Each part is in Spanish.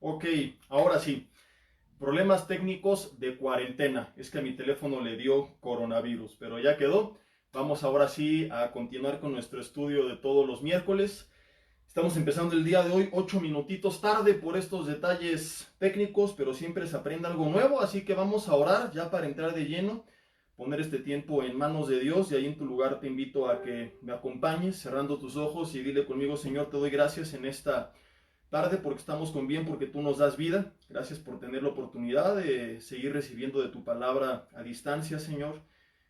Ok, ahora sí. Problemas técnicos de cuarentena. Es que a mi teléfono le dio coronavirus, pero ya quedó. Vamos ahora sí a continuar con nuestro estudio de todos los miércoles. Estamos empezando el día de hoy 8 minutitos tarde por estos detalles técnicos, pero siempre se aprende algo nuevo, así que vamos a orar ya para entrar de lleno, poner este tiempo en manos de Dios, y ahí en tu lugar te invito a que me acompañes cerrando tus ojos y dile conmigo: Señor, te doy gracias en esta tarde porque estamos con bien, porque tú nos das vida. Gracias por tener la oportunidad de seguir recibiendo de tu palabra a distancia, Señor.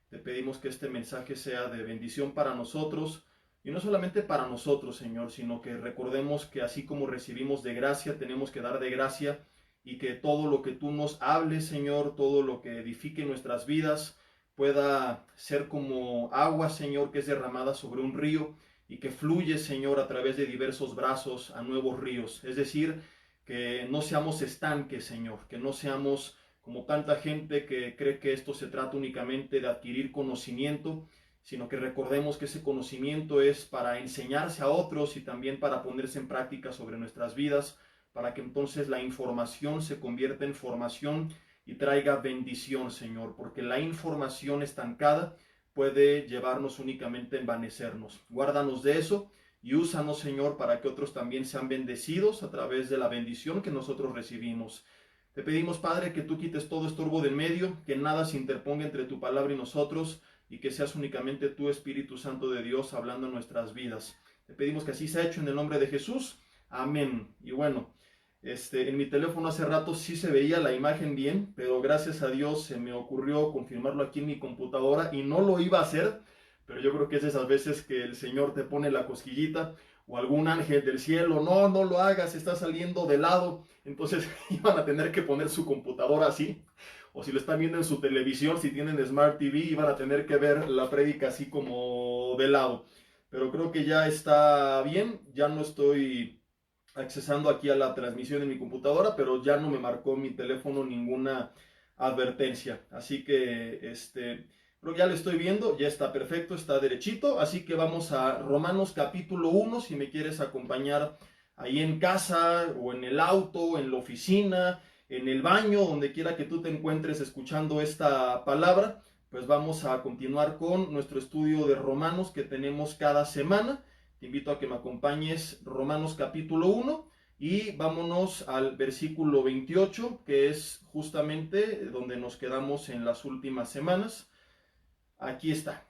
Te pedimos que este mensaje sea de bendición para nosotros, y no solamente para nosotros, Señor, sino que recordemos que así como recibimos de gracia, tenemos que dar de gracia, y que todo lo que tú nos hables, Señor, todo lo que edifique nuestras vidas, pueda ser como agua, Señor, que es derramada sobre un río y que fluye, Señor, a través de diversos brazos a nuevos ríos. Es decir, que no seamos estanques, Señor, que no seamos como tanta gente que cree que esto se trata únicamente de adquirir conocimiento, sino que recordemos que ese conocimiento es para enseñarse a otros y también para ponerse en práctica sobre nuestras vidas, para que entonces la información se convierta en formación y traiga bendición, Señor, porque la información estancada puede llevarnos únicamente a envanecernos. Guárdanos de eso y úsanos, Señor, para que otros también sean bendecidos a través de la bendición que nosotros recibimos. Te pedimos, Padre, que tú quites todo estorbo del medio, que nada se interponga entre tu palabra y nosotros, y que seas únicamente tú, Espíritu Santo de Dios, hablando en nuestras vidas. Te pedimos que así sea hecho en el nombre de Jesús. Amén. Y bueno, en mi teléfono hace rato sí se veía la imagen bien, pero gracias a Dios se me ocurrió confirmarlo aquí en mi computadora y no lo iba a hacer, pero yo creo que es de esas veces que el Señor te pone la cosquillita o algún ángel del cielo: no, no lo hagas, está saliendo de lado. Entonces iban a tener que poner su computadora así, o si lo están viendo en su televisión, si tienen Smart TV, iban a tener que ver la prédica así como de lado. Pero creo que ya está bien, ya no estoy accesando aquí a la transmisión en mi computadora, pero ya no me marcó mi teléfono ninguna advertencia. Así que creo que ya lo estoy viendo, ya está perfecto, está derechito. Así que vamos a Romanos capítulo 1, si me quieres acompañar ahí en casa o en el auto, en la oficina, en el baño, donde quiera que tú te encuentres escuchando esta palabra, pues vamos a continuar con nuestro estudio de Romanos que tenemos cada semana. Te invito a que me acompañes, Romanos capítulo 1, y vámonos al versículo 28, que es justamente donde nos quedamos en las últimas semanas. Aquí está.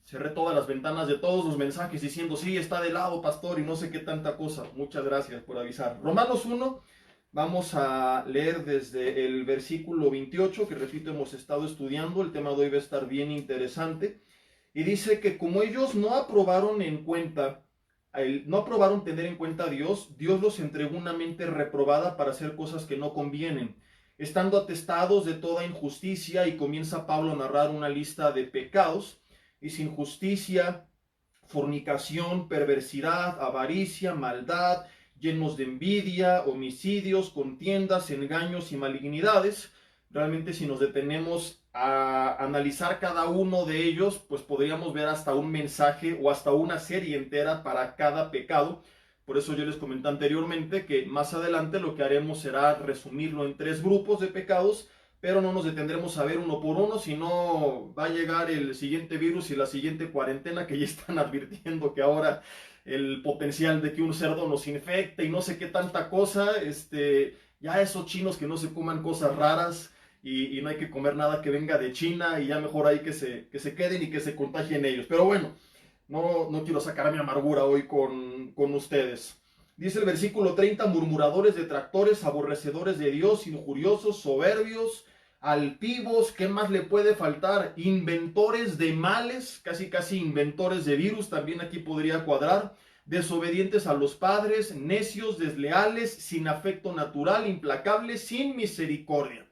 Cerré todas las ventanas de todos los mensajes diciendo: sí, está de lado, pastor, y no sé qué tanta cosa. Muchas gracias por avisar. Romanos 1, vamos a leer desde el versículo 28, que repito, hemos estado estudiando. El tema de hoy va a estar bien interesante. Y dice que como ellos no aprobaron tener en cuenta a Dios, Dios los entregó una mente reprobada para hacer cosas que no convienen, estando atestados de toda injusticia. Y comienza Pablo a narrar una lista de pecados: dice injusticia, fornicación, perversidad, avaricia, maldad, llenos de envidia, homicidios, contiendas, engaños y malignidades. Realmente, si nos detenemos a analizar cada uno de ellos, pues podríamos ver hasta un mensaje o hasta una serie entera para cada pecado. Por eso yo les comenté anteriormente que más adelante lo que haremos será resumirlo en 3 grupos de pecados, pero no nos detendremos a ver uno por uno, sino va a llegar el siguiente virus y la siguiente cuarentena, que ya están advirtiendo que ahora el potencial de que un cerdo nos infecte y no sé qué tanta cosa. Ya esos chinos que no se coman cosas raras, y no hay que comer nada que venga de China, y ya mejor hay que se queden y que se contagien ellos. Pero bueno, no quiero sacar mi amargura hoy con ustedes. Dice el versículo 30: murmuradores, detractores, aborrecedores de Dios, injuriosos, soberbios, altivos. ¿Qué más le puede faltar? Inventores de males, casi inventores de virus, también aquí podría cuadrar. Desobedientes a los padres, necios, desleales, sin afecto natural, implacables, sin misericordia.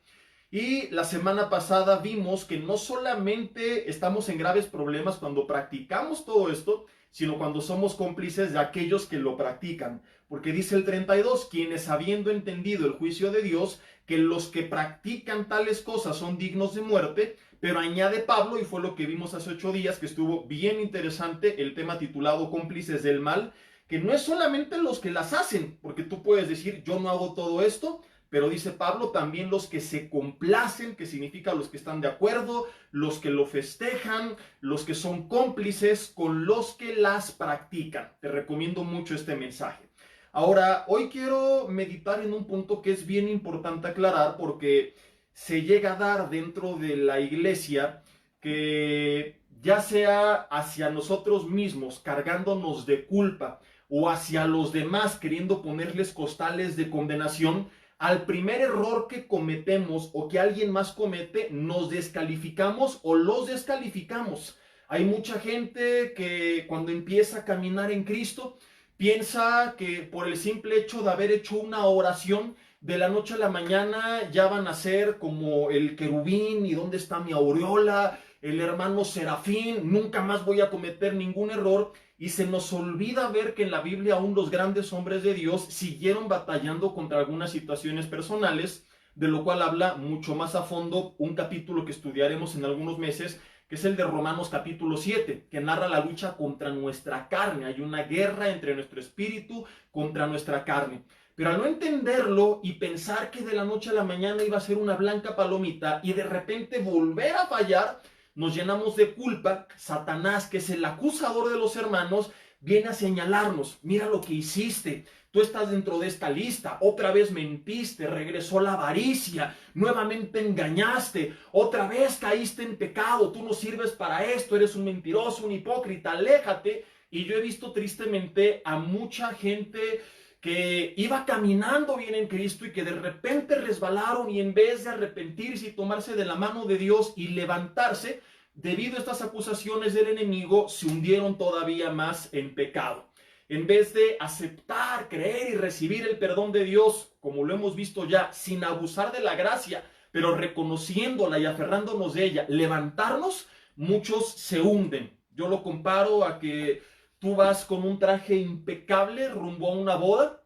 Y la semana pasada vimos que no solamente estamos en graves problemas cuando practicamos todo esto, sino cuando somos cómplices de aquellos que lo practican. Porque dice el 32, quienes habiendo entendido el juicio de Dios, que los que practican tales cosas son dignos de muerte. Pero añade Pablo, y fue lo que vimos hace 8 días, que estuvo bien interesante, el tema titulado cómplices del mal, que no es solamente los que las hacen, porque tú puedes decir, yo no hago todo esto, pero dice Pablo, también los que se complacen, que significa los que están de acuerdo, los que lo festejan, los que son cómplices con los que las practican. Te recomiendo mucho este mensaje. Ahora, hoy quiero meditar en un punto que es bien importante aclarar porque se llega a dar dentro de la iglesia que ya sea hacia nosotros mismos cargándonos de culpa o hacia los demás queriendo ponerles costales de condenación, al primer error que cometemos o que alguien más comete, nos descalificamos o los descalificamos. Hay mucha gente que cuando empieza a caminar en Cristo, piensa que por el simple hecho de haber hecho una oración, de la noche a la mañana ya van a ser como el querubín y dónde está mi aureola, el hermano serafín, nunca más voy a cometer ningún error. Y se nos olvida ver que en la Biblia aún los grandes hombres de Dios siguieron batallando contra algunas situaciones personales, de lo cual habla mucho más a fondo un capítulo que estudiaremos en algunos meses, que es el de Romanos capítulo 7, que narra la lucha contra nuestra carne. Hay una guerra entre nuestro espíritu contra nuestra carne. Pero al no entenderlo y pensar que de la noche a la mañana iba a ser una blanca palomita y de repente volver a fallar, nos llenamos de culpa. Satanás, que es el acusador de los hermanos, viene a señalarnos, mira lo que hiciste, tú estás dentro de esta lista, otra vez mentiste, regresó la avaricia, nuevamente engañaste, otra vez caíste en pecado, tú no sirves para esto, eres un mentiroso, un hipócrita, aléjate. Y yo he visto tristemente a mucha gente que iba caminando bien en Cristo y que de repente resbalaron y en vez de arrepentirse y tomarse de la mano de Dios y levantarse, debido a estas acusaciones del enemigo, se hundieron todavía más en pecado. En vez de aceptar, creer y recibir el perdón de Dios, como lo hemos visto ya, sin abusar de la gracia, pero reconociéndola y aferrándonos de ella, levantarnos, muchos se hunden. Yo lo comparo a que tú vas con un traje impecable rumbo a una boda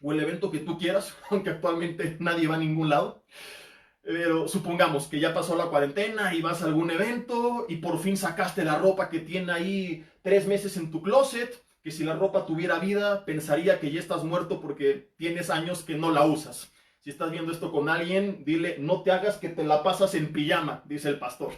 o el evento que tú quieras, aunque actualmente nadie va a ningún lado. Pero supongamos que ya pasó la cuarentena y vas a algún evento y por fin sacaste la ropa que tiene ahí 3 meses en tu closet, que si la ropa tuviera vida pensaría que ya estás muerto porque tienes años que no la usas. Si estás viendo esto con alguien, dile, no te hagas que te la pasas en pijama, dice el pastor.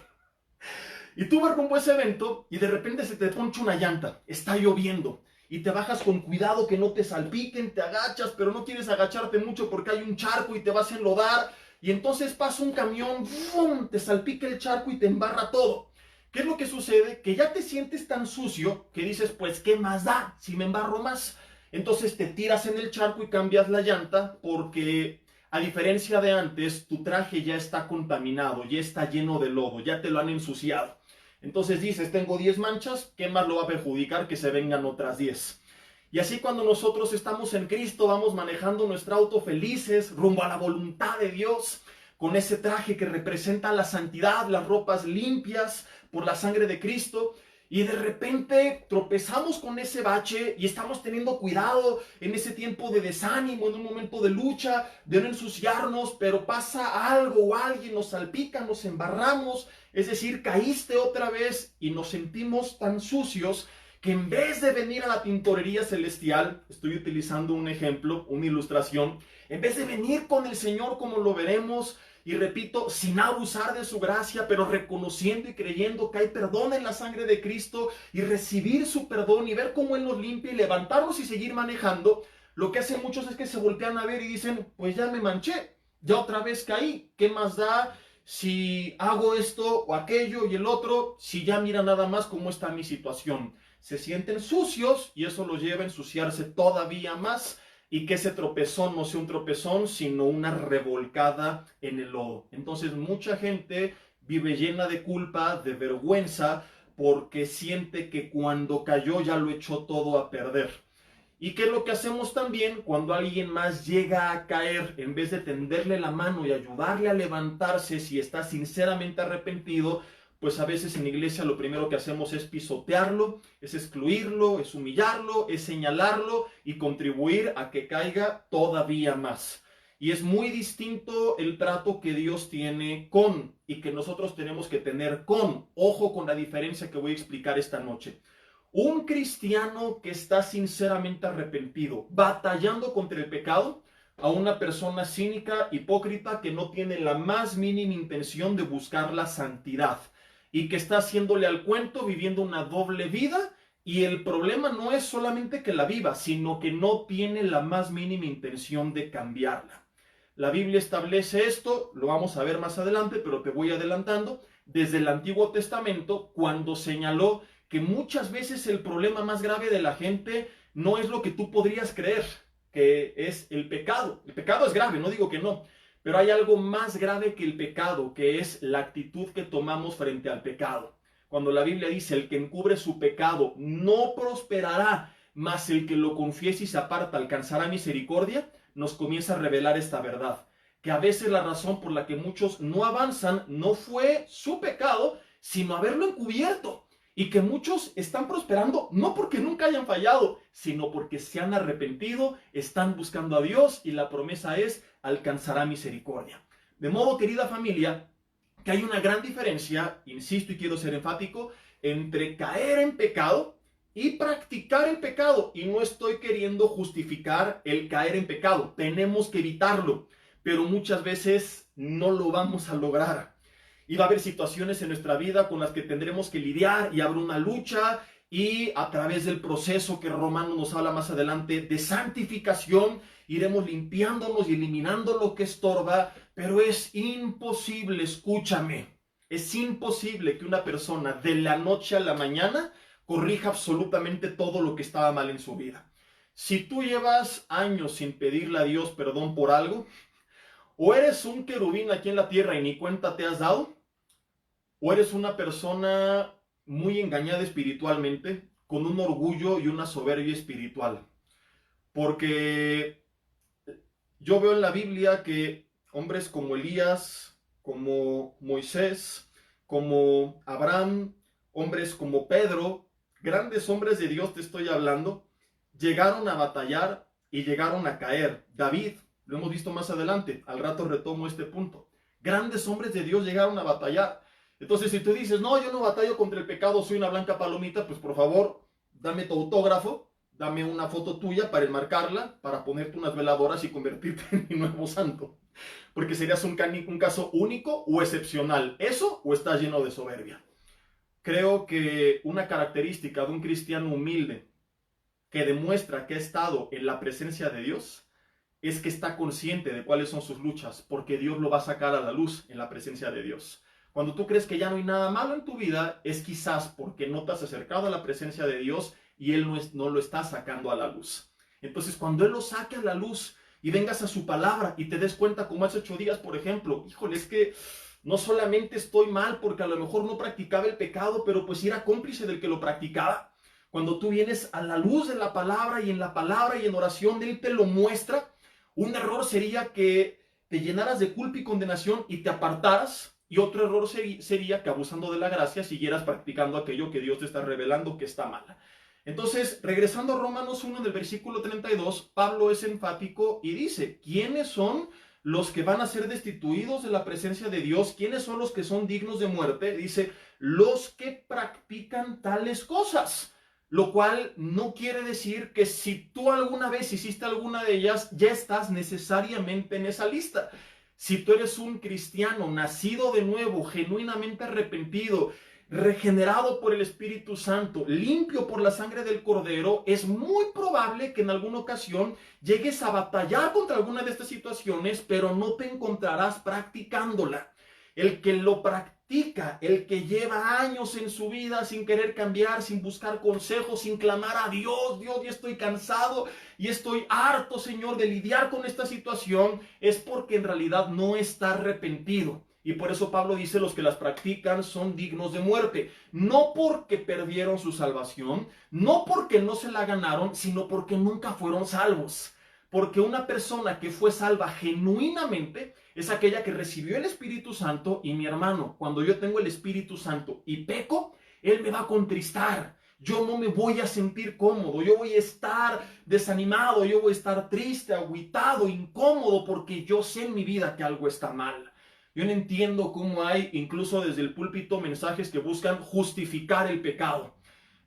Y tú vas rumbo a ese evento y de repente se te poncha una llanta, está lloviendo y te bajas con cuidado que no te salpiquen, te agachas, pero no quieres agacharte mucho porque hay un charco y te vas a enlodar y entonces pasa un camión, ¡bum!, te salpica el charco y te embarra todo. ¿Qué es lo que sucede? Que ya te sientes tan sucio que dices, pues, ¿qué más da si me embarro más? Entonces te tiras en el charco y cambias la llanta porque, a diferencia de antes, tu traje ya está contaminado, ya está lleno de lodo, ya te lo han ensuciado. Entonces dices, tengo 10 manchas, ¿qué más lo va a perjudicar que se vengan otras 10? Y así cuando nosotros estamos en Cristo, vamos manejando nuestro auto felices, rumbo a la voluntad de Dios, con ese traje que representa la santidad, las ropas limpias por la sangre de Cristo, y de repente tropezamos con ese bache y estamos teniendo cuidado en ese tiempo de desánimo, en un momento de lucha, de no ensuciarnos, pero pasa algo o alguien nos salpica, nos embarramos, es decir, caíste otra vez y nos sentimos tan sucios que en vez de venir a la tintorería celestial, estoy utilizando un ejemplo, una ilustración, en vez de venir con el Señor como lo veremos, y repito, sin abusar de su gracia, pero reconociendo y creyendo que hay perdón en la sangre de Cristo y recibir su perdón y ver cómo Él nos limpia y levantarnos y seguir manejando, lo que hacen muchos es que se voltean a ver y dicen, pues ya me manché, ya otra vez caí, ¿qué más da si hago esto o aquello y el otro? Si ya mira nada más cómo está mi situación. Se sienten sucios y eso los lleva a ensuciarse todavía más. Y que ese tropezón no sea un tropezón, sino una revolcada en el lodo. Entonces mucha gente vive llena de culpa, de vergüenza, porque siente que cuando cayó ya lo echó todo a perder. ¿Y qué es lo que hacemos también cuando alguien más llega a caer? En vez de tenderle la mano y ayudarle a levantarse si está sinceramente arrepentido, pues a veces en la iglesia lo primero que hacemos es pisotearlo, es excluirlo, es humillarlo, es señalarlo y contribuir a que caiga todavía más. Y es muy distinto el trato que Dios tiene con y que nosotros tenemos que tener con. Ojo con la diferencia que voy a explicar esta noche. Un cristiano que está sinceramente arrepentido, batallando contra el pecado, a una persona cínica, hipócrita, que no tiene la más mínima intención de buscar la santidad y que está haciéndole al cuento, viviendo una doble vida. Y el problema no es solamente que la viva, sino que no tiene la más mínima intención de cambiarla. La Biblia establece esto, lo vamos a ver más adelante, pero te voy adelantando, desde el Antiguo Testamento, cuando señaló que muchas veces el problema más grave de la gente no es lo que tú podrías creer, que es el pecado. El pecado es grave, no digo que no, pero hay algo más grave que el pecado, que es la actitud que tomamos frente al pecado. Cuando la Biblia dice, el que encubre su pecado no prosperará, mas el que lo confiese y se aparta alcanzará misericordia, nos comienza a revelar esta verdad, que a veces la razón por la que muchos no avanzan no fue su pecado, sino haberlo encubierto. Y que muchos están prosperando no porque nunca hayan fallado, sino porque se han arrepentido, están buscando a Dios y la promesa es, alcanzará misericordia. De modo, querida familia, que hay una gran diferencia, insisto y quiero ser enfático, entre caer en pecado y practicar el pecado. Y no estoy queriendo justificar el caer en pecado, tenemos que evitarlo, pero muchas veces no lo vamos a lograr. Y va a haber situaciones en nuestra vida con las que tendremos que lidiar y habrá una lucha, y a través del proceso que Romanos nos habla más adelante de santificación, iremos limpiándonos y eliminando lo que estorba, pero es imposible, escúchame, es imposible que una persona de la noche a la mañana corrija absolutamente todo lo que estaba mal en su vida. Si tú llevas años sin pedirle a Dios perdón por algo, o eres un querubín aquí en la tierra y ni cuenta te has dado, o eres una persona muy engañada espiritualmente, con un orgullo y una soberbia espiritual. Porque yo veo en la Biblia que hombres como Elías, como Moisés, como Abraham, hombres como Pedro, grandes hombres de Dios te estoy hablando, llegaron a batallar y llegaron a caer. David, lo hemos visto más adelante, al rato retomo este punto. Grandes hombres de Dios llegaron a batallar. Entonces, si tú dices, no, yo no batallo contra el pecado, soy una blanca palomita, pues por favor, dame tu autógrafo, dame una foto tuya para enmarcarla, para ponerte unas veladoras y convertirte en mi nuevo santo. Porque serías un caso único o excepcional. ¿Eso o estás lleno de soberbia? Creo que una característica de un cristiano humilde que demuestra que ha estado en la presencia de Dios es que está consciente de cuáles son sus luchas, porque Dios lo va a sacar a la luz en la presencia de Dios. Cuando tú crees que ya no hay nada malo en tu vida, es quizás porque no te has acercado a la presencia de Dios y Él no lo está sacando a la luz. Entonces, cuando Él lo saque a la luz y vengas a su palabra y te des cuenta, como hace 8 días, por ejemplo, híjole, es que no solamente estoy mal porque a lo mejor no practicaba el pecado, pero pues era cómplice del que lo practicaba. Cuando tú vienes a la luz de la palabra y en oración, Él te lo muestra. Un error sería que te llenaras de culpa y condenación y te apartaras. Y otro error sería que abusando de la gracia siguieras practicando aquello que Dios te está revelando que está mal. Entonces, regresando a Romanos 1 en el versículo 32, Pablo es enfático y dice, ¿quiénes son los que van a ser destituidos de la presencia de Dios? ¿Quiénes son los que son dignos de muerte? Dice, los que practican tales cosas. Lo cual no quiere decir que si tú alguna vez hiciste alguna de ellas, ya estás necesariamente en esa lista. Si tú eres un cristiano nacido de nuevo, genuinamente arrepentido, regenerado por el Espíritu Santo, limpio por la sangre del Cordero, es muy probable que en alguna ocasión llegues a batallar contra alguna de estas situaciones, pero no te encontrarás practicándola. El que lo practica, el que lleva años en su vida sin querer cambiar, sin buscar consejos, sin clamar a Dios, Dios, ya estoy cansado y estoy harto, Señor, de lidiar con esta situación, es porque en realidad no está arrepentido. Y por eso Pablo dice, los que las practican son dignos de muerte. No porque perdieron su salvación, no porque no se la ganaron, sino porque nunca fueron salvos. Porque una persona que fue salva genuinamente es aquella que recibió el Espíritu Santo. Y mi hermano, cuando yo tengo el Espíritu Santo y peco, Él me va a contristar. Yo no me voy a sentir cómodo, yo voy a estar desanimado, yo voy a estar triste, agüitado, incómodo, porque yo sé en mi vida que algo está mal. Yo no entiendo cómo hay, incluso desde el púlpito, mensajes que buscan justificar el pecado.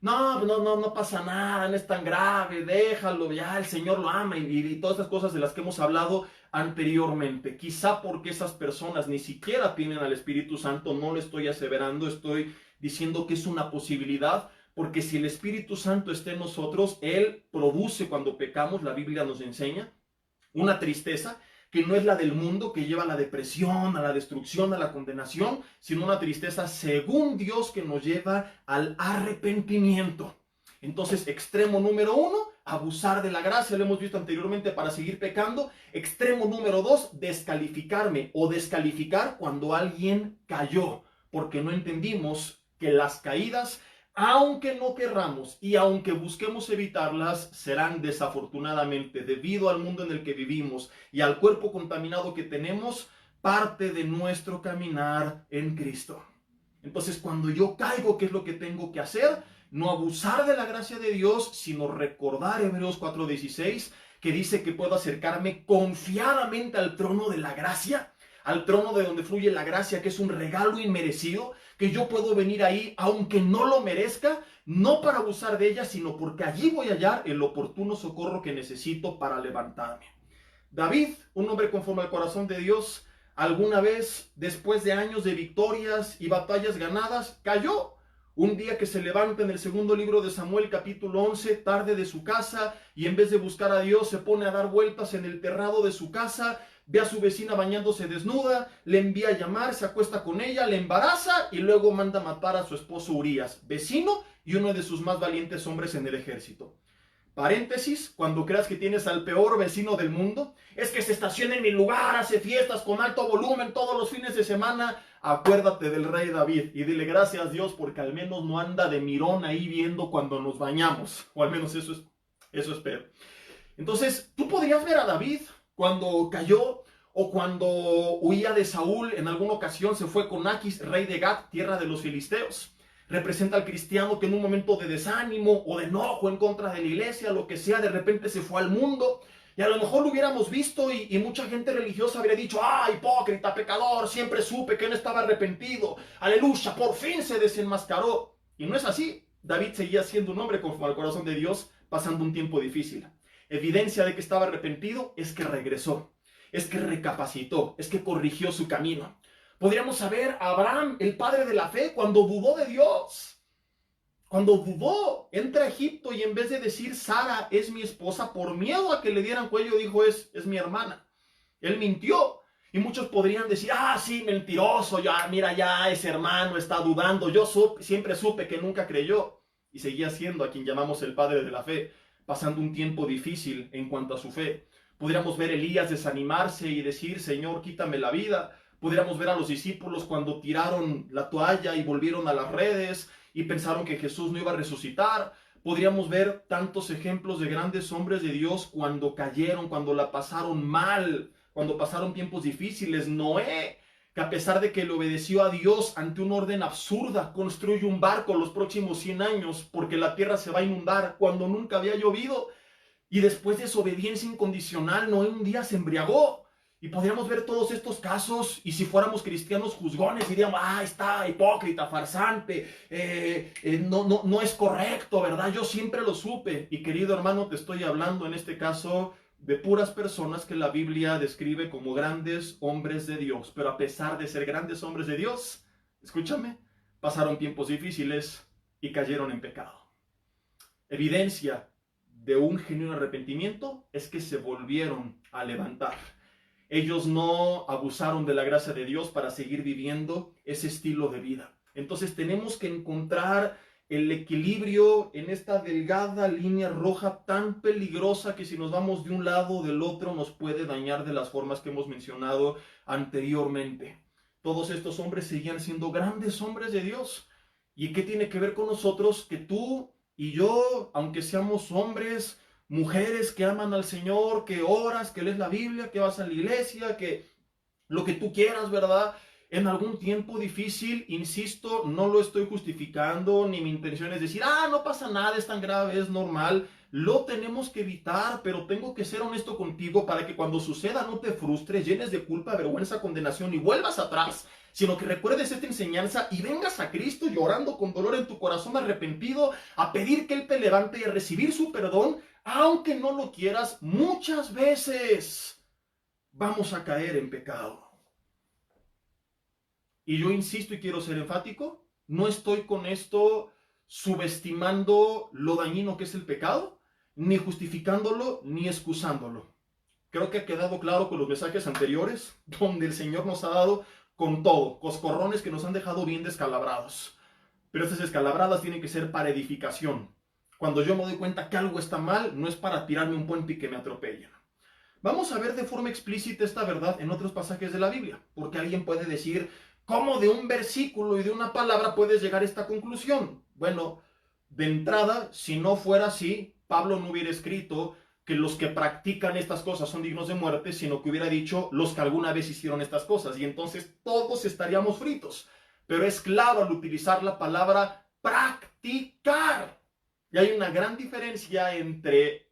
no pasa nada, no es tan grave, déjalo, ya el Señor lo ama y todas estas cosas de las que hemos hablado anteriormente. Quizá porque esas personas ni siquiera tienen al Espíritu Santo, no lo estoy aseverando, estoy diciendo que es una posibilidad, porque si el Espíritu Santo está en nosotros, Él produce cuando pecamos, la Biblia nos enseña, una tristeza que no es la del mundo, que lleva a la depresión, a la destrucción, a la condenación, sino una tristeza según Dios que nos lleva al arrepentimiento. Entonces, extremo número 1, abusar de la gracia, lo hemos visto anteriormente, para seguir pecando. Extremo número 2, descalificarme o descalificar cuando alguien cayó, porque no entendimos que las caídas, aunque no querramos y aunque busquemos evitarlas, serán desafortunadamente, debido al mundo en el que vivimos y al cuerpo contaminado que tenemos, parte de nuestro caminar en Cristo. Entonces, cuando yo caigo, ¿qué es lo que tengo que hacer? No abusar de la gracia de Dios, sino recordar Hebreos 4:16, que dice que puedo acercarme confiadamente al trono de la gracia, al trono de donde fluye la gracia, que es un regalo inmerecido, que yo puedo venir ahí aunque no lo merezca, no para abusar de ella, sino porque allí voy a hallar el oportuno socorro que necesito para levantarme. David, un hombre conforme al corazón de Dios, alguna vez, después de años de victorias y batallas ganadas, cayó. Un día que se levanta en el segundo libro de Samuel, capítulo 11, tarde de su casa, y en vez de buscar a Dios, se pone a dar vueltas en el terrado de su casa, ve a su vecina bañándose desnuda, le envía a llamar, se acuesta con ella, le embaraza y luego manda matar a su esposo Urías, vecino y uno de sus más valientes hombres en el ejército. Paréntesis, cuando creas que tienes al peor vecino del mundo, es que se estaciona en mi lugar, hace fiestas con alto volumen todos los fines de semana, acuérdate del rey David y dile gracias a Dios porque al menos no anda de mirón ahí viendo cuando nos bañamos, o al menos eso espero. Entonces, tú podrías ver a David cuando cayó o cuando huía de Saúl, en alguna ocasión se fue con Aquis, rey de Gat, tierra de los filisteos. Representa al cristiano que en un momento de desánimo o de enojo en contra de la iglesia, lo que sea, de repente se fue al mundo. Y a lo mejor lo hubiéramos visto y mucha gente religiosa habría dicho, hipócrita, pecador, siempre supe que no estaba arrepentido. Aleluya, por fin se desenmascaró. Y no es así. David seguía siendo un hombre conforme al corazón de Dios, pasando un tiempo difícil. Evidencia de que estaba arrepentido es que regresó, es que recapacitó, es que corrigió su camino. Podríamos saber a Abraham, el padre de la fe, cuando dudó de Dios. Cuando dudó, entra a Egipto y en vez de decir Sara es mi esposa, por miedo a que le dieran cuello, dijo es mi hermana. Él mintió. Y muchos podrían decir, sí, mentiroso, ya ese hermano está dudando. Yo siempre supe que nunca creyó. Y seguía siendo a quien llamamos el padre de la fe, pasando un tiempo difícil en cuanto a su fe. Podríamos ver a Elías desanimarse y decir, Señor, quítame la vida. Podríamos ver a los discípulos cuando tiraron la toalla y volvieron a las redes y pensaron que Jesús no iba a resucitar. Podríamos ver tantos ejemplos de grandes hombres de Dios cuando cayeron, cuando la pasaron mal, cuando pasaron tiempos difíciles. Noé, que a pesar de que le obedeció a Dios ante una orden absurda, construye un barco los próximos 100 años porque la tierra se va a inundar cuando nunca había llovido. Y después de su obediencia incondicional, Noé un día se embriagó. Y podríamos ver todos estos casos, y si fuéramos cristianos juzgones, diríamos, está hipócrita, farsante, no es correcto, ¿verdad? Yo siempre lo supe. Y querido hermano, te estoy hablando en este caso de puras personas que la Biblia describe como grandes hombres de Dios. Pero a pesar de ser grandes hombres de Dios, escúchame, pasaron tiempos difíciles y cayeron en pecado. Evidencia de un genuino arrepentimiento es que se volvieron a levantar. Ellos no abusaron de la gracia de Dios para seguir viviendo ese estilo de vida. Entonces tenemos que encontrar el equilibrio en esta delgada línea roja tan peligrosa que si nos vamos de un lado o del otro nos puede dañar de las formas que hemos mencionado anteriormente. Todos estos hombres seguían siendo grandes hombres de Dios. ¿Y qué tiene que ver con nosotros? Que tú y yo, aunque seamos hombres, mujeres que aman al Señor, que oras, que lees la Biblia, que vas a la iglesia, que lo que tú quieras, ¿verdad? en algún tiempo difícil, insisto, no lo estoy justificando, ni mi intención es decir, no pasa nada, es tan grave, es normal. Lo tenemos que evitar, pero tengo que ser honesto contigo para que cuando suceda no te frustres, llenes de culpa, vergüenza, condenación y vuelvas atrás, sino que recuerdes esta enseñanza y vengas a Cristo llorando con dolor en tu corazón arrepentido, a pedir que Él te levante y a recibir su perdón, aunque no lo quieras. Muchas veces vamos a caer en pecado. Y yo insisto y quiero ser enfático, no estoy con esto subestimando lo dañino que es el pecado, ni justificándolo, ni excusándolo. Creo que ha quedado claro con los mensajes anteriores, donde el Señor nos ha dado con todo, coscorrones que nos han dejado bien descalabrados. Pero estas descalabradas tienen que ser para edificación. Cuando yo me doy cuenta que algo está mal, no es para tirarme un puente y que me atropellen. Vamos a ver de forma explícita esta verdad en otros pasajes de la Biblia, porque alguien puede decir, ¿cómo de un versículo y de una palabra puedes llegar a esta conclusión? Bueno, de entrada, si no fuera así, Pablo no hubiera escrito que los que practican estas cosas son dignos de muerte, sino que hubiera dicho los que alguna vez hicieron estas cosas, y entonces todos estaríamos fritos. Pero es claro al utilizar la palabra practicar. Y hay una gran diferencia entre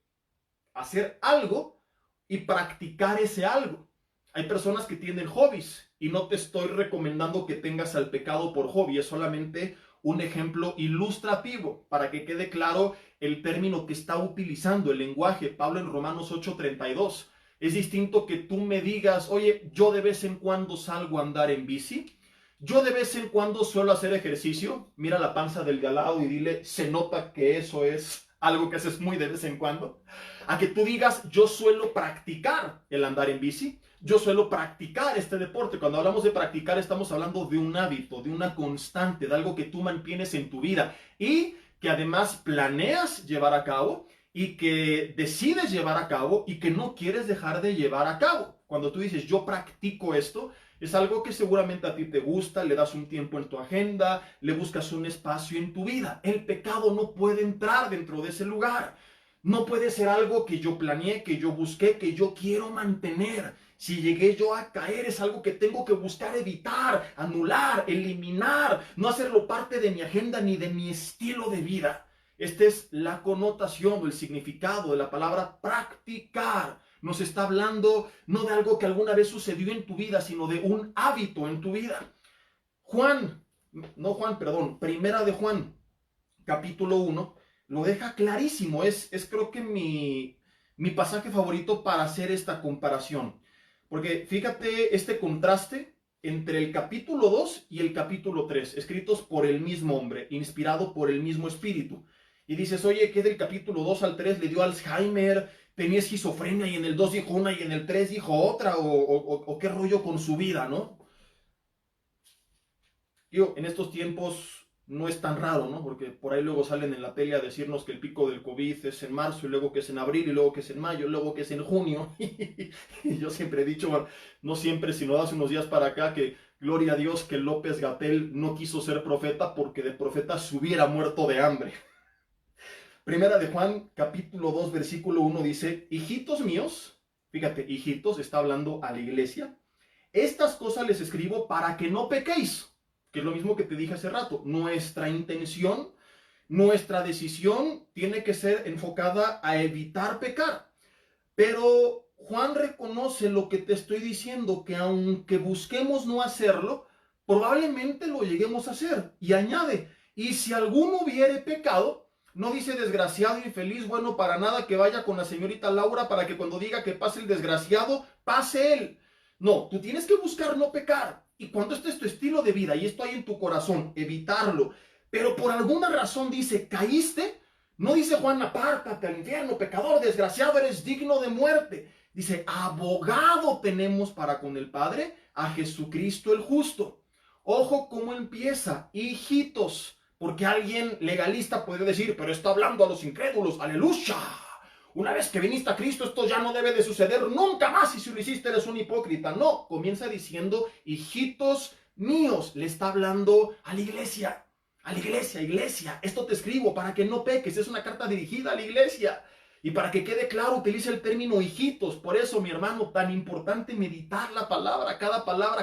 hacer algo y practicar ese algo. Hay personas que tienen hobbies y no te estoy recomendando que tengas al pecado por hobby, es solamente un ejemplo ilustrativo para que quede claro el término que está utilizando, el lenguaje. Pablo en Romanos 8:32. Es distinto que tú me digas, oye, yo de vez en cuando salgo a andar en bici, yo de vez en cuando suelo hacer ejercicio, mira la panza del de al lado y dile, se nota que eso es algo que haces muy de vez en cuando. A que tú digas, yo suelo practicar el andar en bici, yo suelo practicar este deporte. Cuando hablamos de practicar estamos hablando de un hábito, de una constante, de algo que tú mantienes en tu vida y que además planeas llevar a cabo y que decides llevar a cabo y que no quieres dejar de llevar a cabo. Cuando tú dices, yo practico esto, es algo que seguramente a ti te gusta, le das un tiempo en tu agenda, le buscas un espacio en tu vida. El pecado no puede entrar dentro de ese lugar. No puede ser algo que yo planeé, que yo busqué, que yo quiero mantener. Si llegué yo a caer, es algo que tengo que buscar evitar, anular, eliminar, no hacerlo parte de mi agenda ni de mi estilo de vida. Esta es la connotación o el significado de la palabra practicar. Nos está hablando no de algo que alguna vez sucedió en tu vida, sino de un hábito en tu vida. Primera de Juan, capítulo 1, lo deja clarísimo. Es creo que mi pasaje favorito para hacer esta comparación. Porque fíjate este contraste entre el capítulo 2 y el capítulo 3, escritos por el mismo hombre, inspirado por el mismo espíritu. Y dices, oye, ¿qué del capítulo 2 al 3 le dio Alzheimer? Tenía esquizofrenia y en el 2 dijo una y en el 3 dijo otra, o qué rollo con su vida, ¿no? Yo, en estos tiempos no es tan raro, ¿no? Porque por ahí luego salen en la tele a decirnos que el pico del COVID es en marzo, y luego que es en abril, y luego que es en mayo, y luego que es en junio. Y yo siempre he dicho, bueno, no siempre, sino hace unos días para acá, que gloria a Dios que López-Gatell no quiso ser profeta, porque de profeta se hubiera muerto de hambre. Primera de Juan, capítulo 2, versículo 1 dice, hijitos míos, fíjate, hijitos, está hablando a la iglesia, estas cosas les escribo para que no pequéis, que es lo mismo que te dije hace rato. Nuestra intención, nuestra decisión tiene que ser enfocada a evitar pecar. Pero Juan reconoce lo que te estoy diciendo, que aunque busquemos no hacerlo, probablemente lo lleguemos a hacer. Y añade, y si alguno hubiere pecado, no dice desgraciado, infeliz, bueno para nada, que vaya con la señorita Laura para que cuando diga que pase el desgraciado, pase él. No, tú tienes que buscar no pecar. Y cuando este es tu estilo de vida y esto hay en tu corazón, evitarlo. Pero por alguna razón dice, caíste, no dice Juan, apártate al infierno, pecador, desgraciado, eres digno de muerte. Dice, abogado tenemos para con el Padre, a Jesucristo el justo. Ojo cómo empieza, hijitos. Porque alguien legalista puede decir, pero está hablando a los incrédulos, aleluya. Una vez que viniste a Cristo, esto ya no debe de suceder nunca más, y si lo hiciste eres un hipócrita. No, comienza diciendo, hijitos míos, le está hablando a la iglesia, iglesia. Esto te escribo para que no peques, es una carta dirigida a la iglesia. Y para que quede claro, utiliza el término hijitos. Por eso, mi hermano, tan importante meditar la palabra,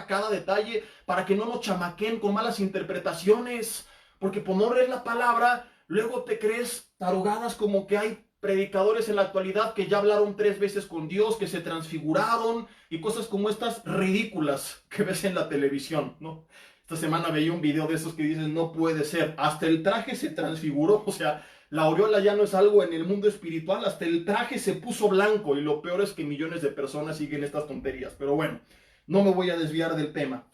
cada detalle, para que no nos chamaquen con malas interpretaciones. Porque por no leer la palabra, luego te crees tarugadas como que hay predicadores en la actualidad que ya hablaron 3 veces con Dios, que se transfiguraron y cosas como estas ridículas que ves en la televisión, ¿no? Esta semana veía un video de esos que dicen, no puede ser, hasta el traje se transfiguró, o sea, la aureola ya no es algo en el mundo espiritual, hasta el traje se puso blanco y lo peor es que millones de personas siguen estas tonterías. Pero bueno, no me voy a desviar del tema.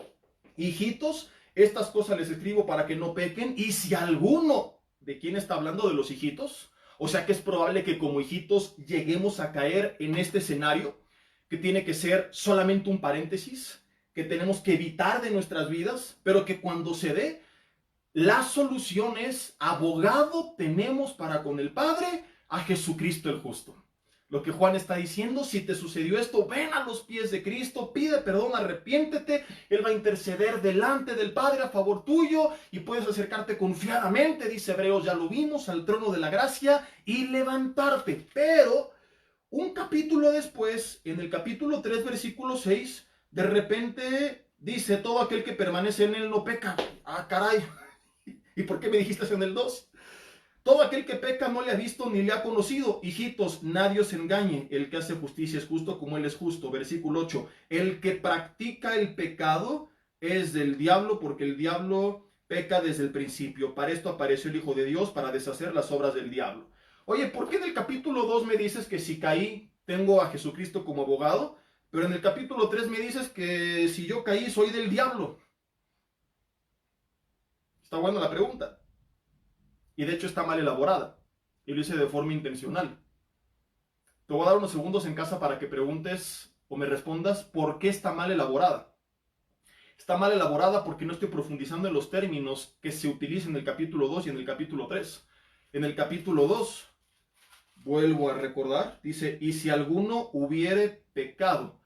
Hijitos, estas cosas les escribo para que no pequen. Y si alguno, ¿de quién está hablando? De los hijitos. O sea que es probable que como hijitos lleguemos a caer en este escenario, que tiene que ser solamente un paréntesis, que tenemos que evitar de nuestras vidas, pero que cuando se dé, la solución es, abogado tenemos para con el Padre, a Jesucristo el justo. Lo que Juan está diciendo, si te sucedió esto, ven a los pies de Cristo, pide perdón, arrepiéntete, Él va a interceder delante del Padre a favor tuyo y puedes acercarte confiadamente, dice Hebreos, ya lo vimos, al trono de la gracia y levantarte. Pero un capítulo después, en el capítulo 3, versículo 6, de repente dice, todo aquel que permanece en Él no peca. Ah, caray. ¿Y por qué me dijiste eso en el 2? Todo aquel que peca no le ha visto ni le ha conocido. Hijitos, nadie os engañe. El que hace justicia es justo como Él es justo. Versículo 8. El que practica el pecado es del diablo, porque el diablo peca desde el principio. Para esto apareció el Hijo de Dios, para deshacer las obras del diablo. Oye, ¿por qué en el capítulo 2 me dices que si caí tengo a Jesucristo como abogado? Pero en el capítulo 3 me dices que si yo caí soy del diablo. Está buena la pregunta. Y de hecho está mal elaborada. Y lo hice de forma intencional. Te voy a dar unos segundos en casa para que preguntes o me respondas por qué está mal elaborada. Está mal elaborada porque no estoy profundizando en los términos que se utilizan en el capítulo 2 y en el capítulo 3. En el capítulo 2, vuelvo a recordar, dice, y si alguno hubiere pecado.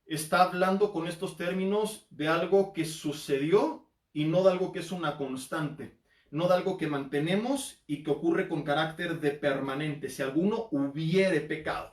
Está hablando con estos términos de algo que sucedió y no de algo que es una constante, no de algo que mantenemos y que ocurre con carácter de permanente. Si alguno hubiere pecado,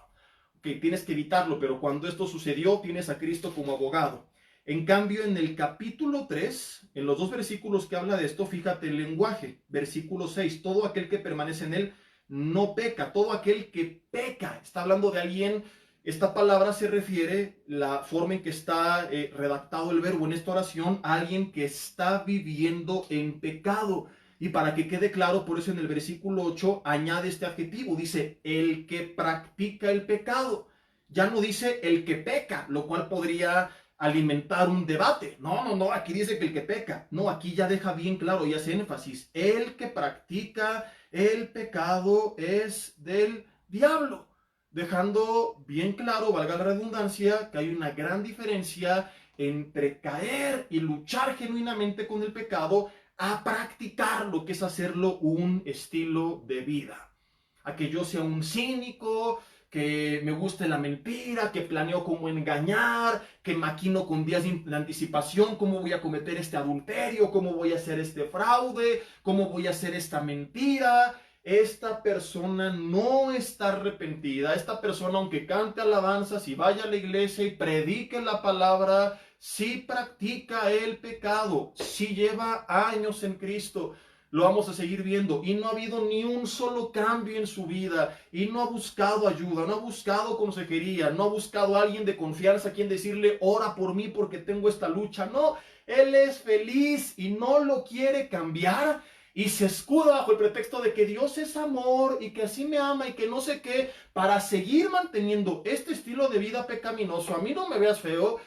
que tienes que evitarlo, pero cuando esto sucedió tienes a Cristo como abogado. En cambio, en el capítulo 3, en los 2 versículos que habla de esto, fíjate el lenguaje. Versículo 6, todo aquel que permanece en él no peca, todo aquel que peca. Está hablando de alguien. Esta palabra se refiere, la forma en que está redactado el verbo en esta oración, a alguien que está viviendo en pecado. Y para que quede claro, por eso en el versículo 8 añade este adjetivo, dice, el que practica el pecado. Ya no dice el que peca, lo cual podría alimentar un debate. No, aquí dice que el que peca. No, aquí ya deja bien claro y hace énfasis. El que practica el pecado es del diablo. Dejando bien claro, valga la redundancia, que hay una gran diferencia entre caer y luchar genuinamente con el pecado a practicar lo que es hacerlo un estilo de vida. A que yo sea un cínico, que me guste la mentira, que planeo cómo engañar, que maquino con días de anticipación cómo voy a cometer este adulterio, cómo voy a hacer este fraude, cómo voy a hacer esta mentira. Esta persona no está arrepentida. Esta persona, aunque cante alabanzas y vaya a la iglesia y predique la palabra, sí practica el pecado, sí lleva años en Cristo. Lo vamos a seguir viendo. Y no ha habido ni un solo cambio en su vida. Y no ha buscado ayuda, no ha buscado consejería, no ha buscado a alguien de confianza a quien decirle, ora por mí porque tengo esta lucha. No, él es feliz y no lo quiere cambiar. Y se escuda bajo el pretexto de que Dios es amor y que así me ama y que no sé qué, para seguir manteniendo este estilo de vida pecaminoso. A mí no me veas feo.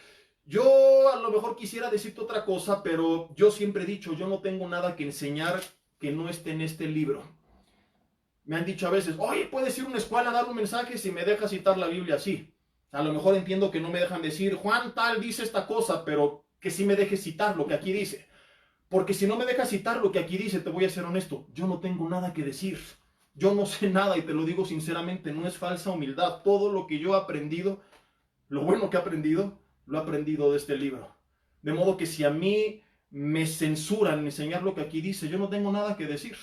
Yo a lo mejor quisiera decirte otra cosa, pero yo siempre he dicho, yo no tengo nada que enseñar que no esté en este libro. Me han dicho a veces, oye, ¿puedes ir a una escuela a dar un mensaje si me dejas citar la Biblia? Sí. A lo mejor entiendo que no me dejan decir, Juan tal dice esta cosa, pero que sí me dejes citar lo que aquí dice. Porque si no me dejas citar lo que aquí dice, te voy a ser honesto, yo no tengo nada que decir. Yo no sé nada y te lo digo sinceramente, no es falsa humildad. Todo lo que yo he aprendido, lo bueno que he aprendido, lo he aprendido de este libro. De modo que si a mí me censuran enseñar lo que aquí dice, yo no tengo nada que decir.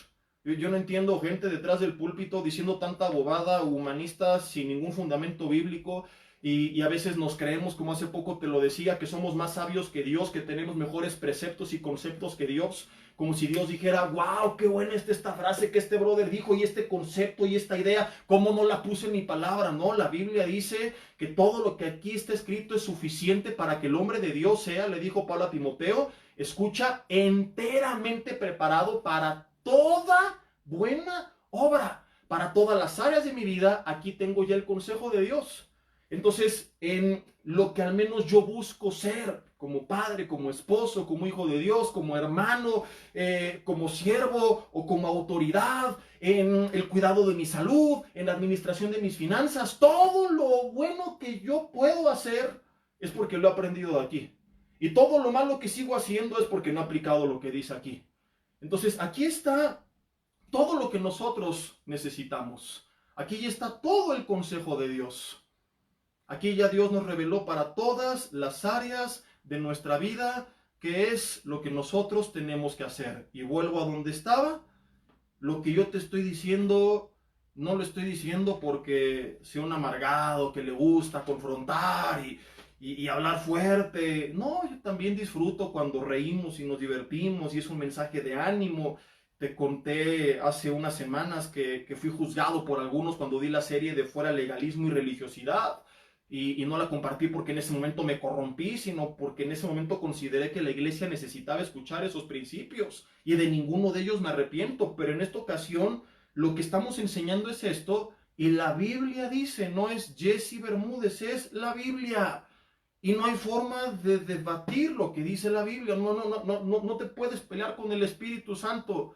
Yo no entiendo gente detrás del púlpito diciendo tanta bobada, humanista, sin ningún fundamento bíblico. Y a veces nos creemos, como hace poco te lo decía, que somos más sabios que Dios, que tenemos mejores preceptos y conceptos que Dios. Como si Dios dijera, wow, qué buena es esta frase que este brother dijo y este concepto y esta idea, ¿cómo no la puse en mi palabra? No, la Biblia dice que todo lo que aquí está escrito es suficiente para que el hombre de Dios sea, le dijo Pablo a Timoteo, escucha, enteramente preparado para toda buena obra, para todas las áreas de mi vida. Aquí tengo ya el consejo de Dios. Entonces, en lo que al menos yo busco ser, como padre, como esposo, como hijo de Dios, como hermano, como siervo o como autoridad, en el cuidado de mi salud, en la administración de mis finanzas, todo lo bueno que yo puedo hacer es porque lo he aprendido de aquí. Y todo lo malo que sigo haciendo es porque no he aplicado lo que dice aquí. Entonces, aquí está todo lo que nosotros necesitamos. Aquí ya está todo el consejo de Dios. Aquí ya Dios nos reveló para todas las áreas de nuestra vida qué es lo que nosotros tenemos que hacer. Y vuelvo a donde estaba. Lo que yo te estoy diciendo, no lo estoy diciendo porque sea un amargado que le gusta confrontar y hablar fuerte. No, yo también disfruto cuando reímos y nos divertimos y es un mensaje de ánimo. Te conté hace unas semanas que fui juzgado por algunos cuando di la serie de Fuera Legalismo y Religiosidad. Y no la compartí porque en ese momento me corrompí, sino porque en ese momento consideré que la iglesia necesitaba escuchar esos principios y de ninguno de ellos me arrepiento. Pero en esta ocasión lo que estamos enseñando es esto y la Biblia dice, no es Jesse Bermúdez, es la Biblia. Y no hay forma de debatir lo que dice la Biblia. No te puedes pelear con el Espíritu Santo.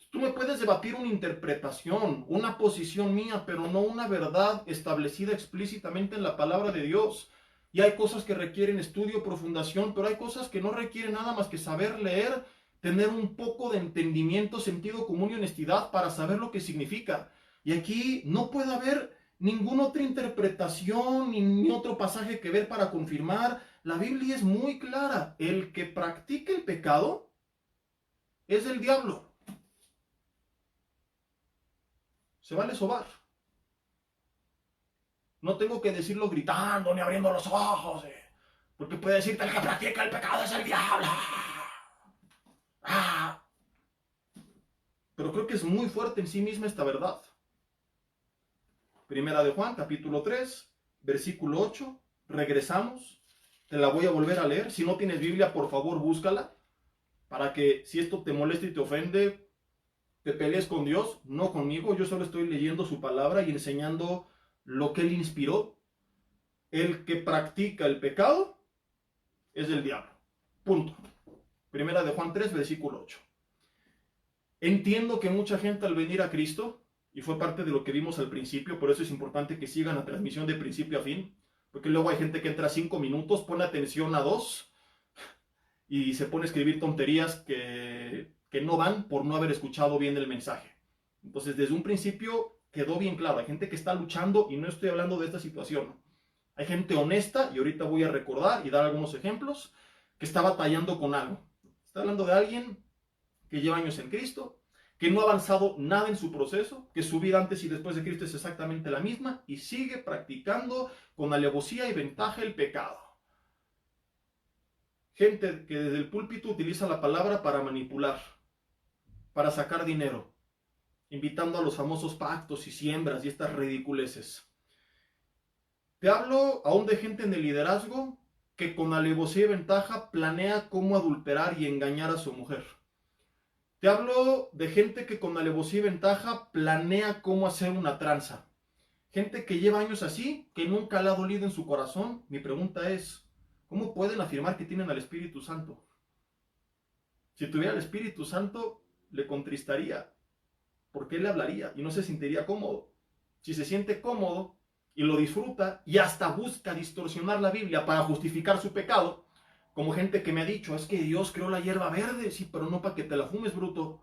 Tú me puedes debatir una interpretación, una posición mía, pero no una verdad establecida explícitamente en la palabra de Dios. Y hay cosas que requieren estudio, profundación, pero hay cosas que no requieren nada más que saber leer, tener un poco de entendimiento, sentido común y honestidad para saber lo que significa. Y aquí no puede haber ninguna otra interpretación ni otro pasaje que ver para confirmar. La Biblia es muy clara. El que practica el pecado es el diablo. Se vale sobar. No tengo que decirlo gritando ni abriendo los ojos, porque puede decirte el que practica el pecado es el diablo. Ah. Pero creo que es muy fuerte en sí misma esta verdad. Primera de Juan, capítulo 3, versículo 8. Regresamos. Te la voy a volver a leer. Si no tienes Biblia, por favor, búscala. Para que si esto te molesta y te ofende, te pelees con Dios, no conmigo. Yo solo estoy leyendo su palabra y enseñando lo que Él inspiró. El que practica el pecado es del diablo. Punto. Primera de Juan 3, versículo 8. Entiendo que mucha gente al venir a Cristo, y fue parte de lo que vimos al principio, por eso es importante que sigan la transmisión de principio a fin, porque luego hay gente que entra 5 minutos, pone atención a 2 y se pone a escribir tonterías que no van por no haber escuchado bien el mensaje. Entonces, desde un principio quedó bien claro, hay gente que está luchando y no estoy hablando de esta situación. Hay gente honesta, y ahorita voy a recordar y dar algunos ejemplos, que está batallando con algo. Está hablando de alguien que lleva años en Cristo, que no ha avanzado nada en su proceso, que su vida antes y después de Cristo es exactamente la misma y sigue practicando con alevosía y ventaja el pecado. Gente que desde el púlpito utiliza la palabra para manipular, para sacar dinero, invitando a los famosos pactos y siembras y estas ridiculeces. Te hablo aún de gente en el liderazgo que con alevosía y ventaja planea cómo adulterar y engañar a su mujer. Te hablo de gente que con alevosía y ventaja planea cómo hacer una tranza. Gente que lleva años así, que nunca le ha dolido en su corazón. Mi pregunta es, ¿cómo pueden afirmar que tienen al Espíritu Santo? Si tuviera el Espíritu Santo, le contristaría. ¿Por qué le hablaría? Y no se sentiría cómodo. Si se siente cómodo y lo disfruta y hasta busca distorsionar la Biblia para justificar su pecado, como gente que me ha dicho, es que Dios creó la hierba verde, sí, pero no para que te la fumes, bruto.